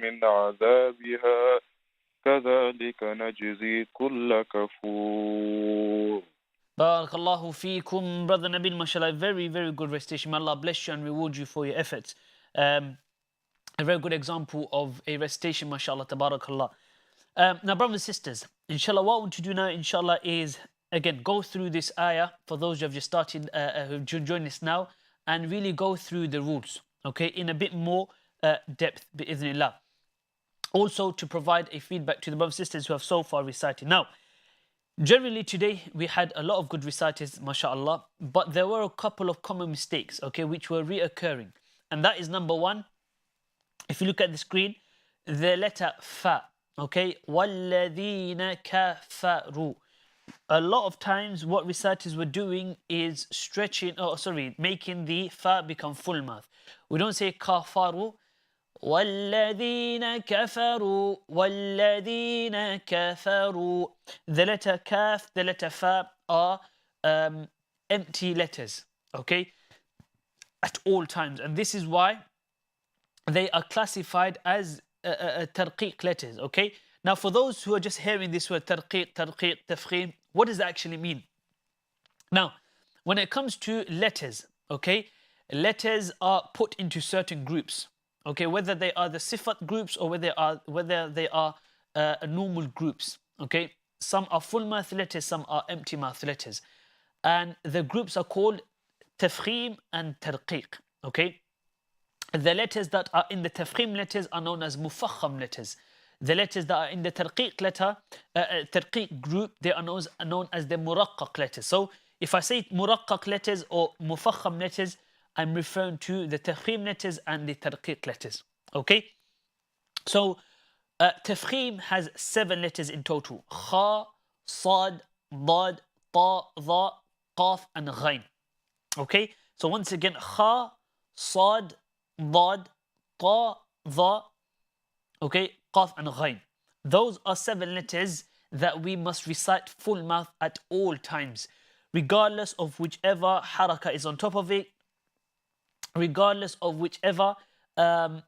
من عذابها كذلك نجزي كل كفور. Barakallahu feekum, brother Nabil, mashallah. Very, very good recitation. May Allah bless you and reward you for your efforts. A very good example of a recitation, mashallah, tabarakallah. Now, brothers and sisters, inshallah, what I want to do now, inshallah, is, again, go through this ayah for those who have just started, who've joined us now, and really go through the rules, okay, in a bit more depth, bi'idhnillah. Also, to provide a feedback to the brothers and sisters who have so far recited. Now, generally today, we had a lot of good reciters, mashallah, but there were a couple of common mistakes, okay, which were reoccurring. And that is number 1, if you look at the screen, the letter fa, okay? وَالَّذِينَ كَفَرُوا. A lot of times what reciters were doing is making the fa become full mouth. We don't say kafaru. وَالَّذِينَ كَفَرُوا وَالَّذِينَ كَفَرُوا. The letter kaf, the letter fa are empty letters, okay? At all times. And this is why they are classified as tarqiq letters, okay? Now, for those who are just hearing this word tarqiq, tafkhim, what does that actually mean? Now, when it comes to letters, okay, letters are put into certain groups, okay, whether they are the sifat groups or whether they are normal groups, okay? Some are full mouth letters, some are empty mouth letters. And the groups are called tafkhim and tarqiq, okay? The letters that are in the tafkhim letters are known as mufakham letters. The letters that are in the tarqiq group, they are known as the muraqqaq letters. So if I say muraqqaq letters or mufakham letters, I'm referring to the tafkhim letters and the tarqiq letters. Okay? So tafkhim has 7 letters in total. Kha, Sad, Dad, Ta, Dha, Qaf and Ghain. Okay? So once again, Kha, Sad, Dad, Ta, Dha, okay, Qaf and Ghain. Those are 7 letters that we must recite full mouth at all times, regardless of whichever haraka is on top of it, regardless of whichever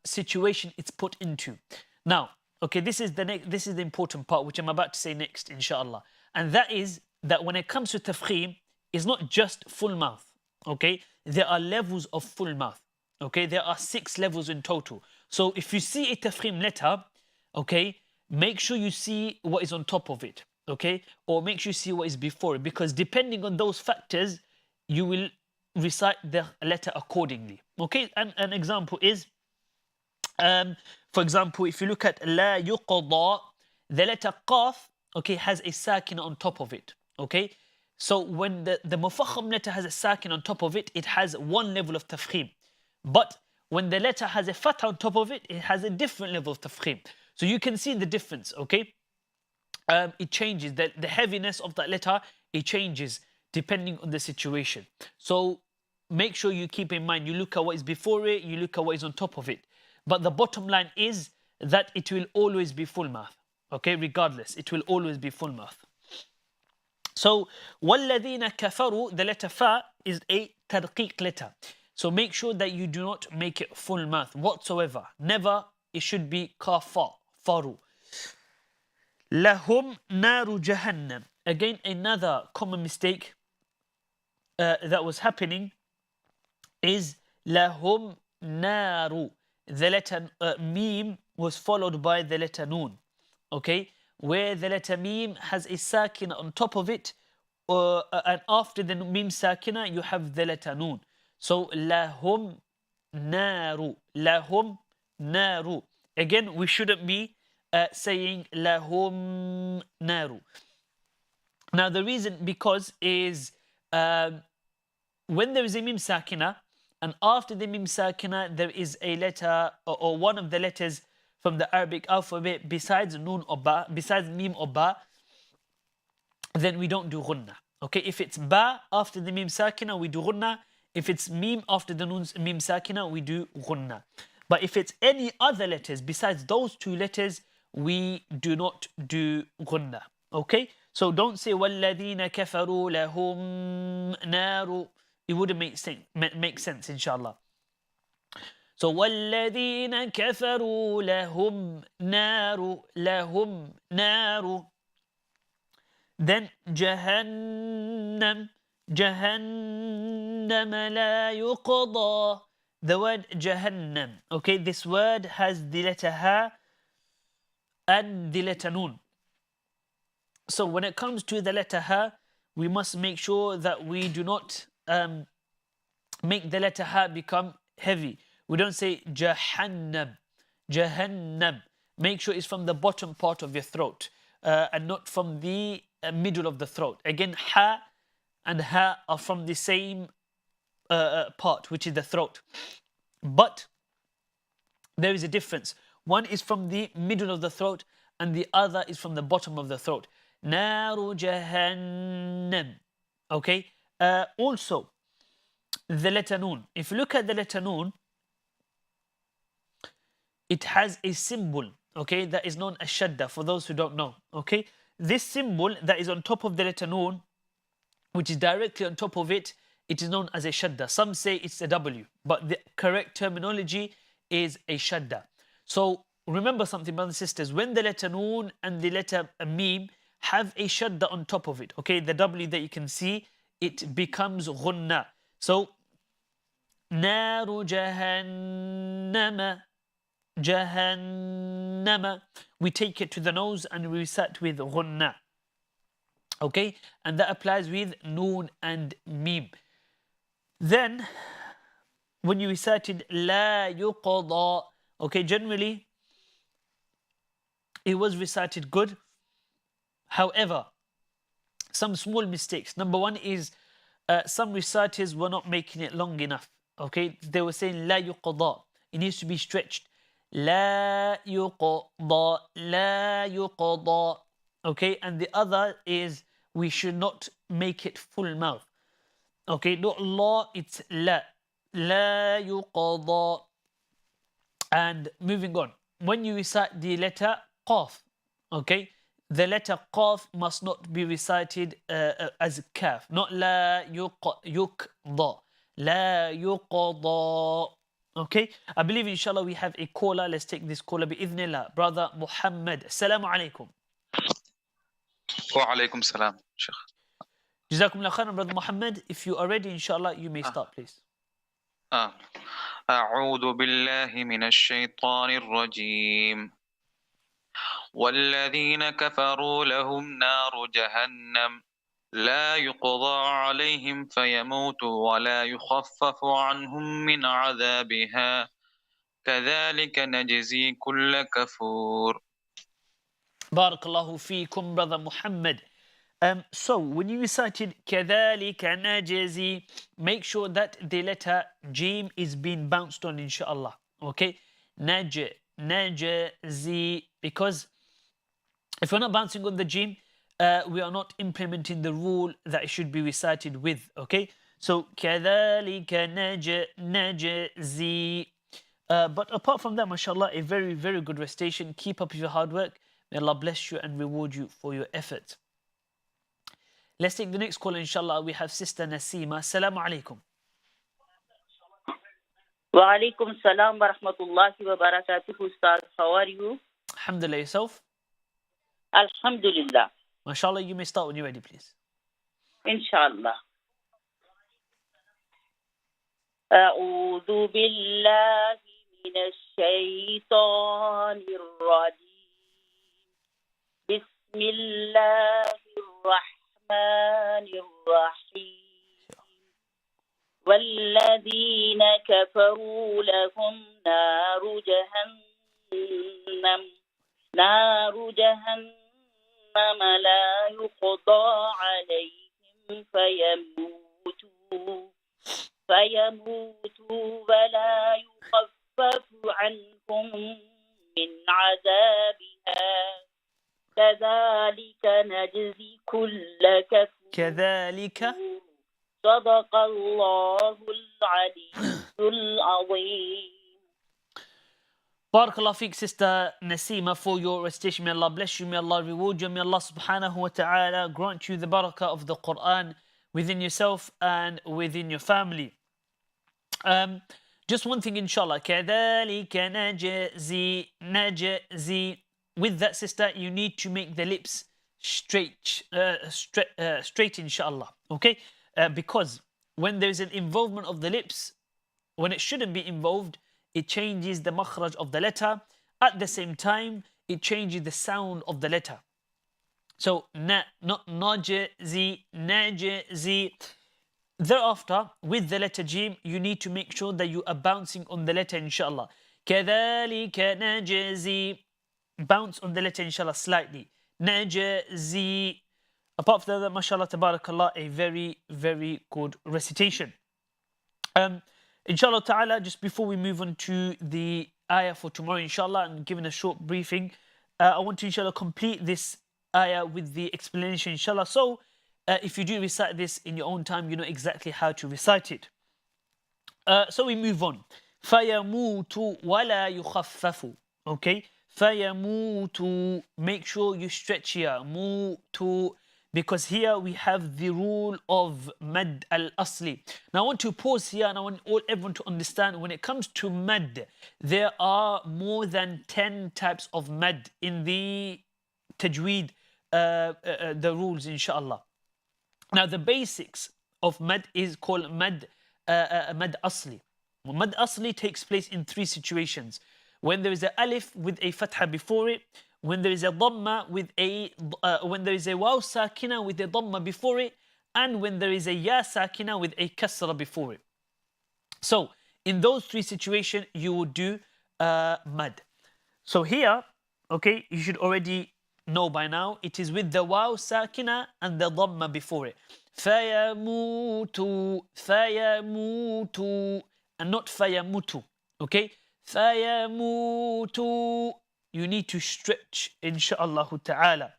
situation it's put into. Now, okay, this is the important part which I'm about to say next, inshallah. And that is that when it comes to tafkhim, it's not just full mouth, okay? There are levels of full mouth. Okay, there are 6 levels in total. So if you see a tafkhim letter, okay, make sure you see what is on top of it, okay? Or make sure you see what is before it, because depending on those factors, you will recite the letter accordingly. Okay, and an example is, for example, if you look at la yuqada, the letter qaf, okay, has a sakin on top of it. Okay, so when the mufakham letter has a sakin on top of it, it has one level of tafkhim. But when the letter has a fatha on top of it, it has a different level of tafkhim. So you can see the difference, okay? It changes, the heaviness of that letter, it changes depending on the situation. So make sure you keep in mind, you look at what is before it, you look at what is on top of it. But the bottom line is that it will always be full mouth. Okay, regardless, it will always be full mouth. So, وَالَّذِينَ كَفَرُوا, the letter fa is a tarqiq letter. So make sure that you do not make it full mouth whatsoever. Never, it should be kafa, faru. Lahum naru jahannam. Again, another common mistake that was happening is lahum naru. The letter Meem was followed by the letter Noon. Okay, where the letter Meem has a sakina on top of it, and after the Meem sakina you have the letter Noon. So lahum naru, lahum naru. Again, we shouldn't be saying lahum naru. Now the reason because is when there is a Meem sakina, and after the Meem sakina there is a letter or one of the letters from the Arabic alphabet besides Noon or Ba, besides Meem or Ba, then we don't do ghunna. Okay, if it's Ba after the Meem sakina, we do ghunna. If it's Meem after the Noon Meem sakina, we do ghunna. But if it's any other letters besides those two letters, we do not do ghunna. Okay, so don't say وَالَّذِينَ كَفَرُوا لَهُمْ نَارُ. It wouldn't make sense, inshallah. So وَالَّذِينَ كَفَرُوا لَهُمْ نَارُ, لَهُمْ نَارُ. Then جَهَنَّمْ, جَهَنَّمَ لَا يُقْضَى. The word Jahannam. Okay, this word has the letter Ha and the letter Noon. So when it comes to the letter Ha, we must make sure that we do not make the letter Ha become heavy. We don't say Jahannam, Jahannam. Make sure it's from the bottom part of your throat and not from the middle of the throat. Again, Ha and Ha are from the same part, which is the throat. But there is a difference. One is from the middle of the throat and the other is from the bottom of the throat. Naru Jahannam. Okay. Also, the letter Noon. If you look at the letter Noon, it has a symbol, okay, that is known as shadda, for those who don't know. Okay. This symbol that is on top of the letter Noon, which is directly on top of it, it is known as a shadda. Some say it's a W, but the correct terminology is a shadda. So remember something, brothers and sisters, when the letter Noon and the letter Meem have a shadda on top of it, okay, the W that you can see, it becomes ghunna. So, Naru Jahannama, Jahannama. We take it to the nose and we recite with ghunna. Okay, and that applies with Noon and Meem. Then, when you recited La yuqada, okay, generally, it was recited good. However, some small mistakes. Number one is some reciters were not making it long enough. Okay, they were saying La yuqada. It needs to be stretched. La yuqada, La yuqada. Okay, and the other is we should not make it full mouth. Okay, not la, it's la. La yuqada. And moving on. When you recite the letter qaf, okay, the letter qaf must not be recited as kaf. Not la yuqda. La yuqada. Okay, I believe inshallah we have a caller. Let's take this caller bi'idhnillah. Brother Muhammad. Assalamu alaikum. Wa alaikum salam, Sheikh. Jazakumullah khairan, Brother Muhammad. If you are ready, inshallah, you may start, please. أعوذ بالله من الشيطان الرجيم والذين كفروا لهم نار جهنم لا يقضى عليهم فيموتوا ولا يخفف عنهم من عذابها كذلك نجزي كل كفور. Barakallahu feekum, brother Muhammad. So when you recited كَذَلِكَ نَجْزِي, make sure that the letter Jim is being bounced on, inshallah. Okay? Najzi, because if we're not bouncing on the Jim, we are not implementing the rule that it should be recited with. Okay? So كَذَلِكَ نَجْزِي. But apart from that, mashallah, a very, very good recitation. Keep up your hard work. May Allah bless you and reward you for your effort. Let's take the next call, inshallah. We have Sister Nasima. Assalamu alaikum. Wa alaikum salam wa rahmatullahi wa barakatuh, Ustadh. How are you? Alhamdulillah, yourself? Alhamdulillah. MashaAllah, you may start when you're ready, please. Inshallah. أعوذ بالله من الشيطان الرجيم. بسم الله الرحمن الرحيم. والذين كفروا لهم نار جهنم لا يقضى عليهم فيموتوا ولا يخفف عنهم من عذابها كذلك نجزي كل كفور. كذلك. صدق الله العلي العظيم. Barakallah feek, Sister Nasima, for your recitation. May Allah bless you. May Allah reward you. May Allah subhanahu wa ta'ala grant you the barakah of the Qur'an within yourself and within your family. Just one thing, inshallah. كَذَلِكَ نَجْزِي. With that, sister, you need to make the lips straight, inshallah. Okay? Because when there's an involvement of the lips, when it shouldn't be involved, it changes the makhraj of the letter. At the same time, it changes the sound of the letter. So, not najzi. Thereafter, with the letter Jim, you need to make sure that you are bouncing on the letter, inshallah. كَذَلِكَ نَجْزِي. Bounce on the letter, inshallah, slightly. Najzi. Apart from that, mashallah, tabarakallah, a very, very good recitation. Inshallah ta'ala, just before we move on to the ayah for tomorrow, inshallah, and given a short briefing, I want to, inshallah, complete this ayah with the explanation, inshallah. So, if you do recite this in your own time, you know exactly how to recite it. So we move on. فَيَمُوتُ وَلَا يُخَفَّفُ. Okay? فَيَمُوتُ. Make sure you stretch here. مُوتُ. Because here we have the rule of mad al-asli. Now I want to pause here and I want everyone to understand, when it comes to mad, there are more than 10 types of mad in the Tajwid, the rules, inshallah. Now the basics of mad is called mad asli. Mad asli takes place in 3 situations. When there is an alif with a fatha before it, when there is a dhamma with when there is a waw sakina with a dhamma before it, and when there is a ya sakina with a kasra before it. So in those 3 situations, you would do mad. So here, okay, you should already know by now, it is with the waw sakina and the dhamma before it. فَيَمُوتُ, and not فَيَمُوتُ. Okay? فَيَمُوتُ. You need to stretch, insha'Allah ta'ala.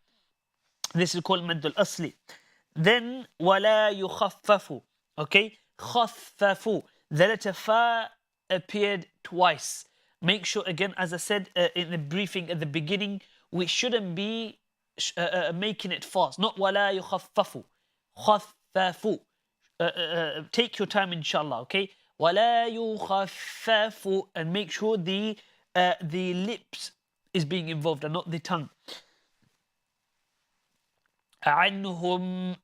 This is called mad al-asli. Then, وَلَا يُخَفَّفُ. Okay? خَفَّفُ. The letter fa appeared twice. Make sure, again, as I said in the briefing at the beginning, we shouldn't be making it fast. Not وَلَا يُخَفَّفُ. خَفَّفُ. Take your time, inshallah, okay? وَلَا يُخَفَّفُ. And make sure the lips is being involved and not the tongue. عنهم.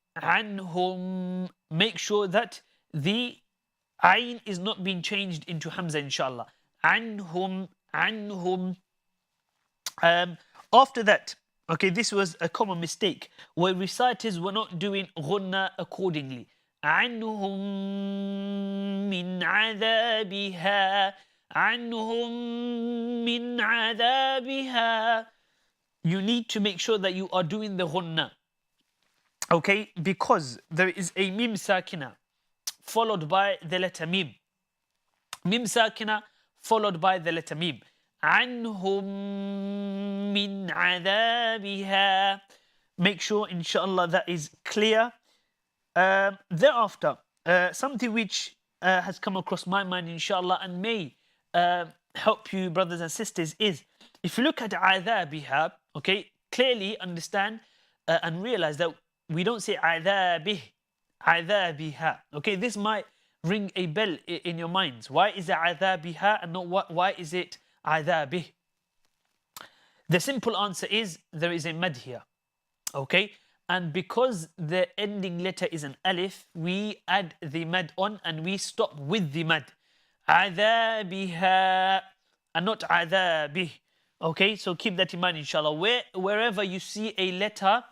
Make sure that the ayn is not being changed into hamza, inshallah. عنهم. After that, okay, this was a common mistake where reciters were not doing ghunna accordingly. عنهم من عذابها. عنهم من عذابها. you need to make sure that you are doing the ghunnah. Okay, because there is a mim sakina followed by the letter mim. Mim sakina followed by the letter mim. Anhum min adabiha. Make sure, inshallah, that is clear. Thereafter, something which has come across my mind, inshallah, and may help you, brothers and sisters, is if you look at adabiha, okay, clearly understand and realize that we don't say adabih, adabiha. Okay, this might ring a bell in your minds. Why is it adabiha and not why is it adabih? The simple answer is there is a mad here. Okay, and because the ending letter is an alif, we add the mad on and we stop with the mad. Adabiha and not adabih. Okay, so keep that in mind, inshallah. Wherever you see a letter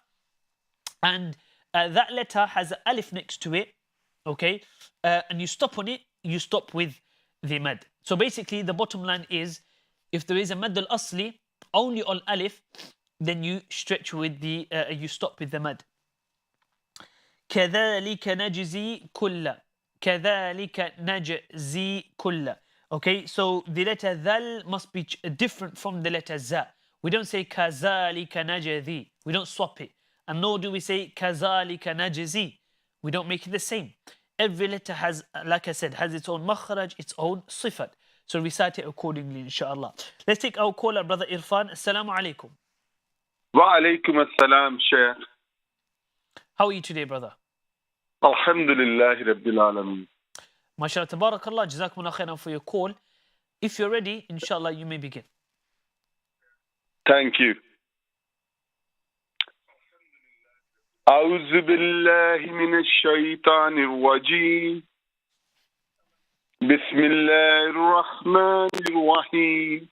and that letter has an alif next to it, okay, and you stop on it, you stop with the mad. So basically, the bottom line is, if there is a mad al-asli only on alif, then you stretch with the, you stop with the mad. كذلك نجزي كل. كذلك نجزي كل. Okay, so the letter dhal must be different from the letter za. We don't say كذلك نجزي. We don't swap it. And nor do we say كذلك نجزي. We don't make it the same. Every letter has, like I said, has its own makhraj, its own sifat. So recite it accordingly, inshallah. Let's take our caller, brother Irfan. Assalamu alaikum. Wa alaikum assalam, Shaykh. How are you today, brother? Alhamdulillah Rabbil Alameen. MashaAllah, tabarakallah, jazakumullah khairan for your call. If you're ready, inshallah, you may begin. Thank you. أعوذ بالله من الشيطان الرجيم. بسم الله الرحمن الرحيم.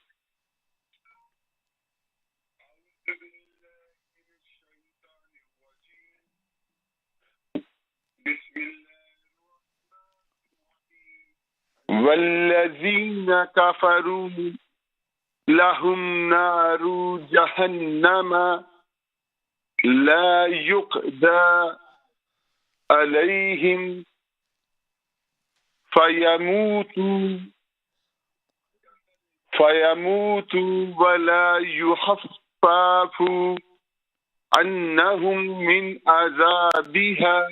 والذين كفروا لهم نار جهنم لا يقضى عليهم فيموتوا ولا يخفف عنهم من عذابها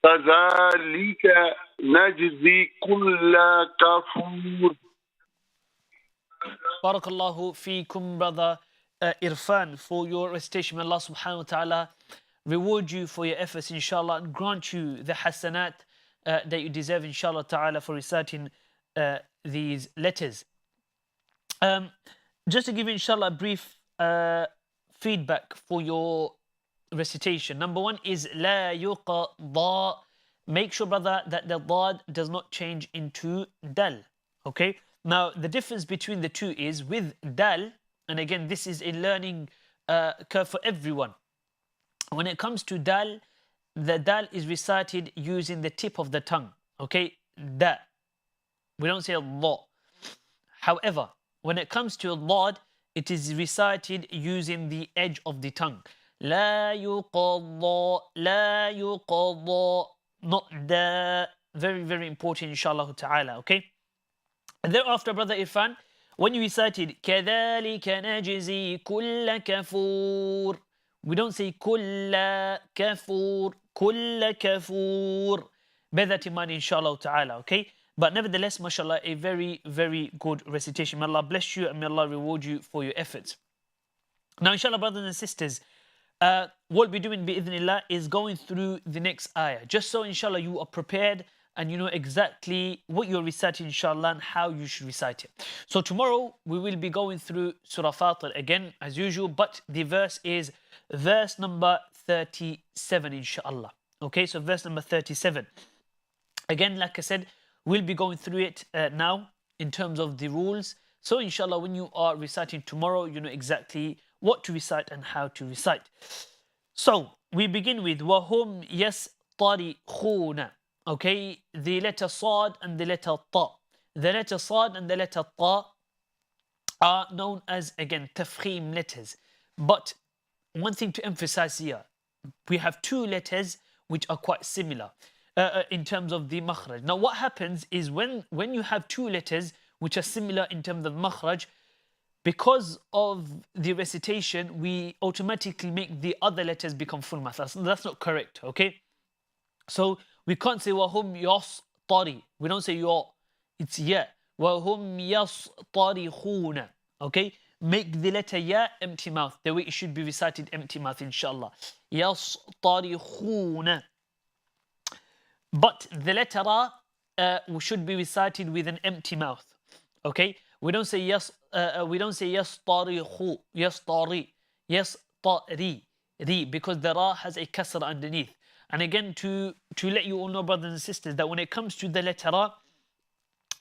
كذلك نجزي كل كفور. Barakallahu feekum, brother Irfan, for your recitation. May Allah subhanahu wa ta'ala reward you for your efforts, inshallah, and grant you the hasanat that you deserve, inshallah ta'ala, for reciting these letters. Just to give you, inshallah, a brief feedback for your recitation. Number one is la yuqadha. Make sure, brother, that the dad does not change into dal. Okay? Now, the difference between the two is with dal, and again, this is a learning curve for everyone. When it comes to dal, the dal is recited using the tip of the tongue. Okay? Da. We don't say Allah. However, when it comes to dad, it is recited using the edge of the tongue. La yuqadha, la yuqadha, not da. Very, very important, inshallah ta'ala, okay? And thereafter, brother Irfan, when you recited كَذَلِكَ نَجْزِي كُلَّ كَفُورٍ, we don't say كُلَّ كَفُورٍ, كُلَّ كَفُورٍ. Bear that in mind, inshallah ta'ala, okay? But nevertheless, mashallah, a very, very good recitation. May Allah bless you and may Allah reward you for your efforts. Now, inshallah, brothers and sisters, what we'll be doing, bi'idhnillah, is going through the next ayah. Just so, inshallah, you are prepared and you know exactly what you're reciting, inshallah, and how you should recite it. So tomorrow, we will be going through Surah Al-Fatir again, as usual, but the verse is verse number 37, inshallah. Okay, so verse number 37. Again, like I said, we'll be going through it now in terms of the rules. So, inshallah, when you are reciting tomorrow, you know exactly what to recite and how to recite. So, we begin with وَهُمْ يَسْطَرِخُونَ. Okay, the letter Sad and the letter Ta. The letter Sad and the letter Ta are known as, again, tafkhim letters. But one thing to emphasize here, we have two letters which are quite similar in terms of the makhraj. Now what happens is when you have two letters which are similar in terms of makhraj, because of the recitation, we automatically make the other letters become full mouth. That's not correct, okay? So we can't say wahum yasṭari. We don't say ya. It's ya. Wahum yasṭarikhuna. Okay? Make the letter ya empty mouth. The way it should be recited empty mouth, inshallah. Yasṭarikhuna. But the letter ra should be recited with an empty mouth. Okay? We don't say yasṭarikhu, yasṭari, yasṭari, ri, because the ra has a kasra underneath. And again, to let you all know, brothers and sisters, that when it comes to the letter ra,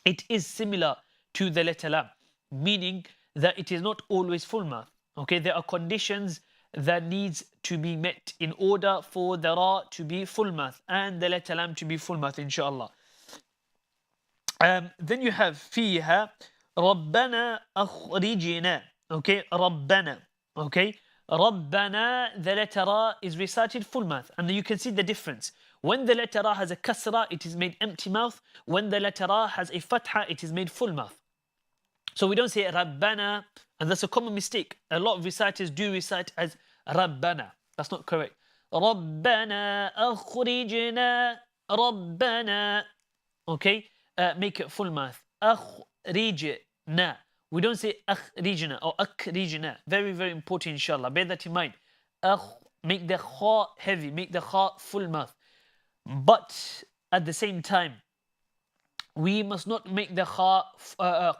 it is similar to the letter lam, meaning that it is not always full mouth. Okay, there are conditions that needs to be met in order for the ra to be full mouth and the letter lam to be full mouth, inshallah. Then you have fiha ربنا أخرجنا. Okay, ربنا. Okay, ربنا, the letter ra is recited full mouth, and you can see the difference. When the letter ra has a kasra, it is made empty mouth. When the letter ra has a fatha, it is made full mouth. So we don't say ربنا, and that's a common mistake. A lot of reciters do recite as ربنا. That's not correct. ربنا أخرجنا ربنا. Okay, make it full mouth. أخرجنا. We don't say أخرجنا or أخرجنا. Very, very important, inshallah. Bear that in mind. Make the kha heavy, make the kha full mouth. But at the same time, we must not make the kha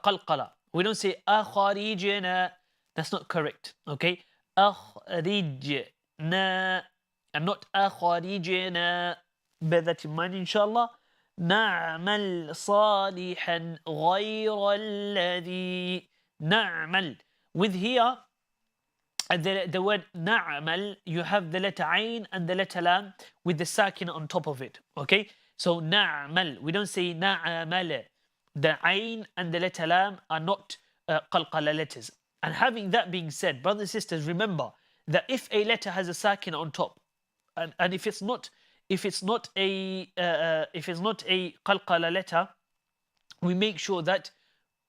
qalqala. We don't say أخرجنا. That's not correct. Okay? أخرجنا and not أخرجنا. Bear that in mind, inshallah. نعمل صالحا غير الذي نعمل. With here, the word نعمل, you have the letter عين and the letter لام with the sakin on top of it. Okay? So نعمل. We don't say نعمل. The عين and the letter لام are not qalqala letters. And having that being said, brothers and sisters, remember that if a letter has a sakin on top, and if it's not a qalqala letter, we make sure that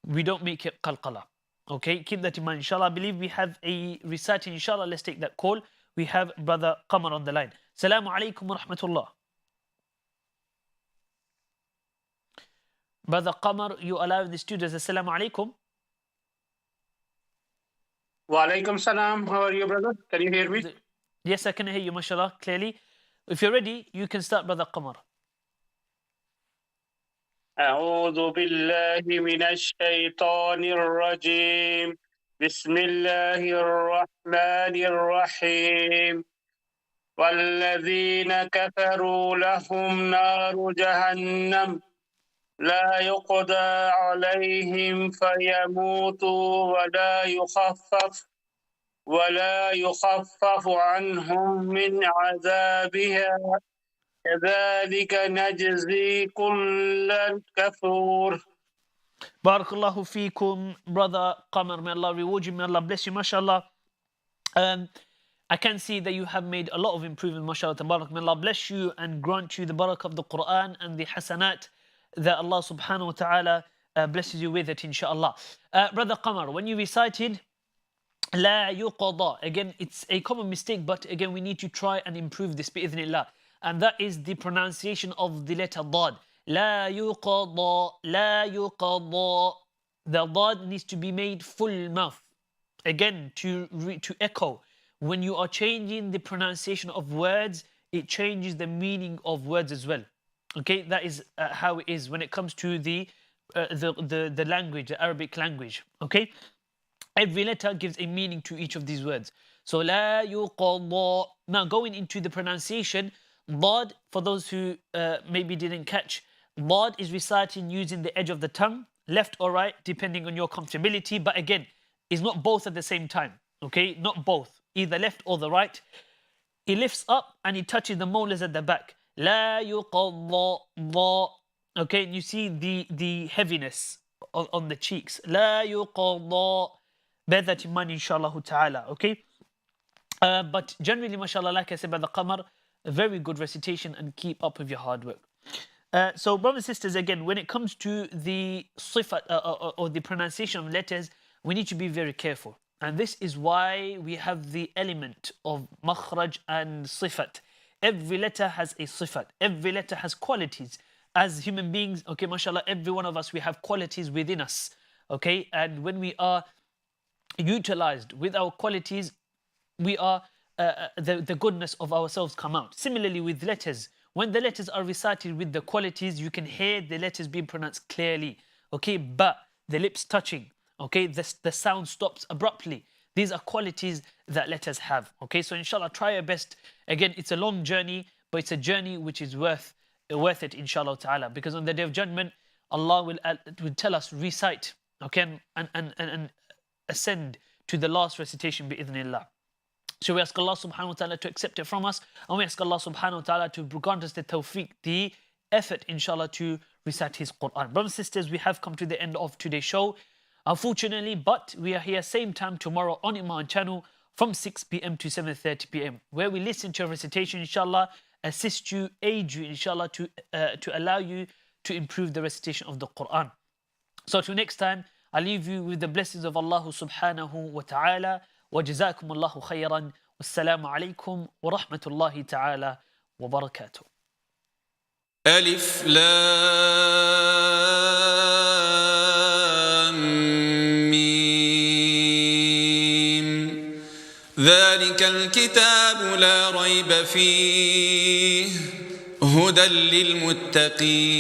we don't make it qalqala. Okay, keep that in mind, inshallah. I believe we have a reciting, inshallah. Let's take that call. We have brother Qamar on the line. Assalamu alaikum wa rahmatullah. Brother Qamar, you allow the students. Assalamu alaikum. Wa alaikum salam. How are you, brother? Can you hear me? Yes, I can hear you, mashallah, clearly. If you're ready, you can start, brother Qamar. أعوذ بالله من الشيطان الرجيم. بسم الله الرحمن الرحيم. والذين كفروا لهم نار جهنم لا يقضى عليهم فيموتوا ولا يخفف عنهم من عذابها كذلك نجزي كل كفور. Barakallahu feekum, brother Qamar. May Allah reward you, may Allah bless you, mashallah. I can see that you have made a lot of improvement, mashallah, tabarak. May Allah bless you and grant you the barakah of the Qur'an and the hasanat that Allah subhanahu wa ta'ala blesses you with it, inshallah. Brother Qamar, when you recited La yuqada, again, it's a common mistake, but again, we need to try and improve this, bi'idhnillah. And that is the pronunciation of the letter dad. La yuqada, la yuqada. The dad needs to be made full mouth. Again, to echo. When you are changing the pronunciation of words, it changes the meaning of words as well. Okay, that is how it is when it comes to the language, the Arabic language. Okay, every letter gives a meaning to each of these words. So la yuqadda. Now going into the pronunciation, dad, for those who maybe didn't catch, dad is reciting using the edge of the tongue, left or right, depending on your comfortability. But again, it's not both at the same time. Okay, not both, either left or the right. He lifts up and he touches the molars at the back. La yuqadda, da. Okay, and you see the heaviness on the cheeks. La yuqadda. bear that in mind, inshallah ta'ala, okay? But generally, mashallah, like I said, by the Qamar, a very good recitation, and keep up with your hard work. So, brothers and sisters, again, when it comes to the sifat or the pronunciation of letters, we need to be very careful. And this is why we have the element of makhraj and sifat. Every letter has a sifat. Every letter has qualities. As human beings, okay, mashallah, every one of us, we have qualities within us, okay? And when we are utilized with our qualities, we are, the goodness of ourselves come out. Similarly with letters, when the letters are recited with the qualities, you can hear the letters being pronounced clearly, okay? But the lips touching, okay? The sound stops abruptly. These are qualities that letters have, okay? So inshallah, try your best. Again, it's a long journey, but it's a journey which is worth it, inshallah ta'ala, because on the Day of Judgment, Allah will tell us, recite, okay, and ascend to the last recitation bi-idhnillah. So we ask Allah subhanahu wa ta'ala to accept it from us, and we ask Allah subhanahu wa ta'ala to grant us the tawfiq, the effort, inshallah, to recite His Qur'an. Brothers and sisters, we have come to the end of today's show, unfortunately, but we are here same time tomorrow on Eman Channel from 6 p.m. to 7:30 p.m. where we listen to a recitation, inshallah, assist you, aid you, inshallah, to allow you to improve the recitation of the Qur'an. So till next time, I leave you with the blessings of Allah subhanahu wa ta'ala. وجزاكم الله خيرا والسلام عليكم ورحمة الله تعالى وبركاته. ألف لام ميم ذلك الكتاب لا ريب فيه هدى للمتقين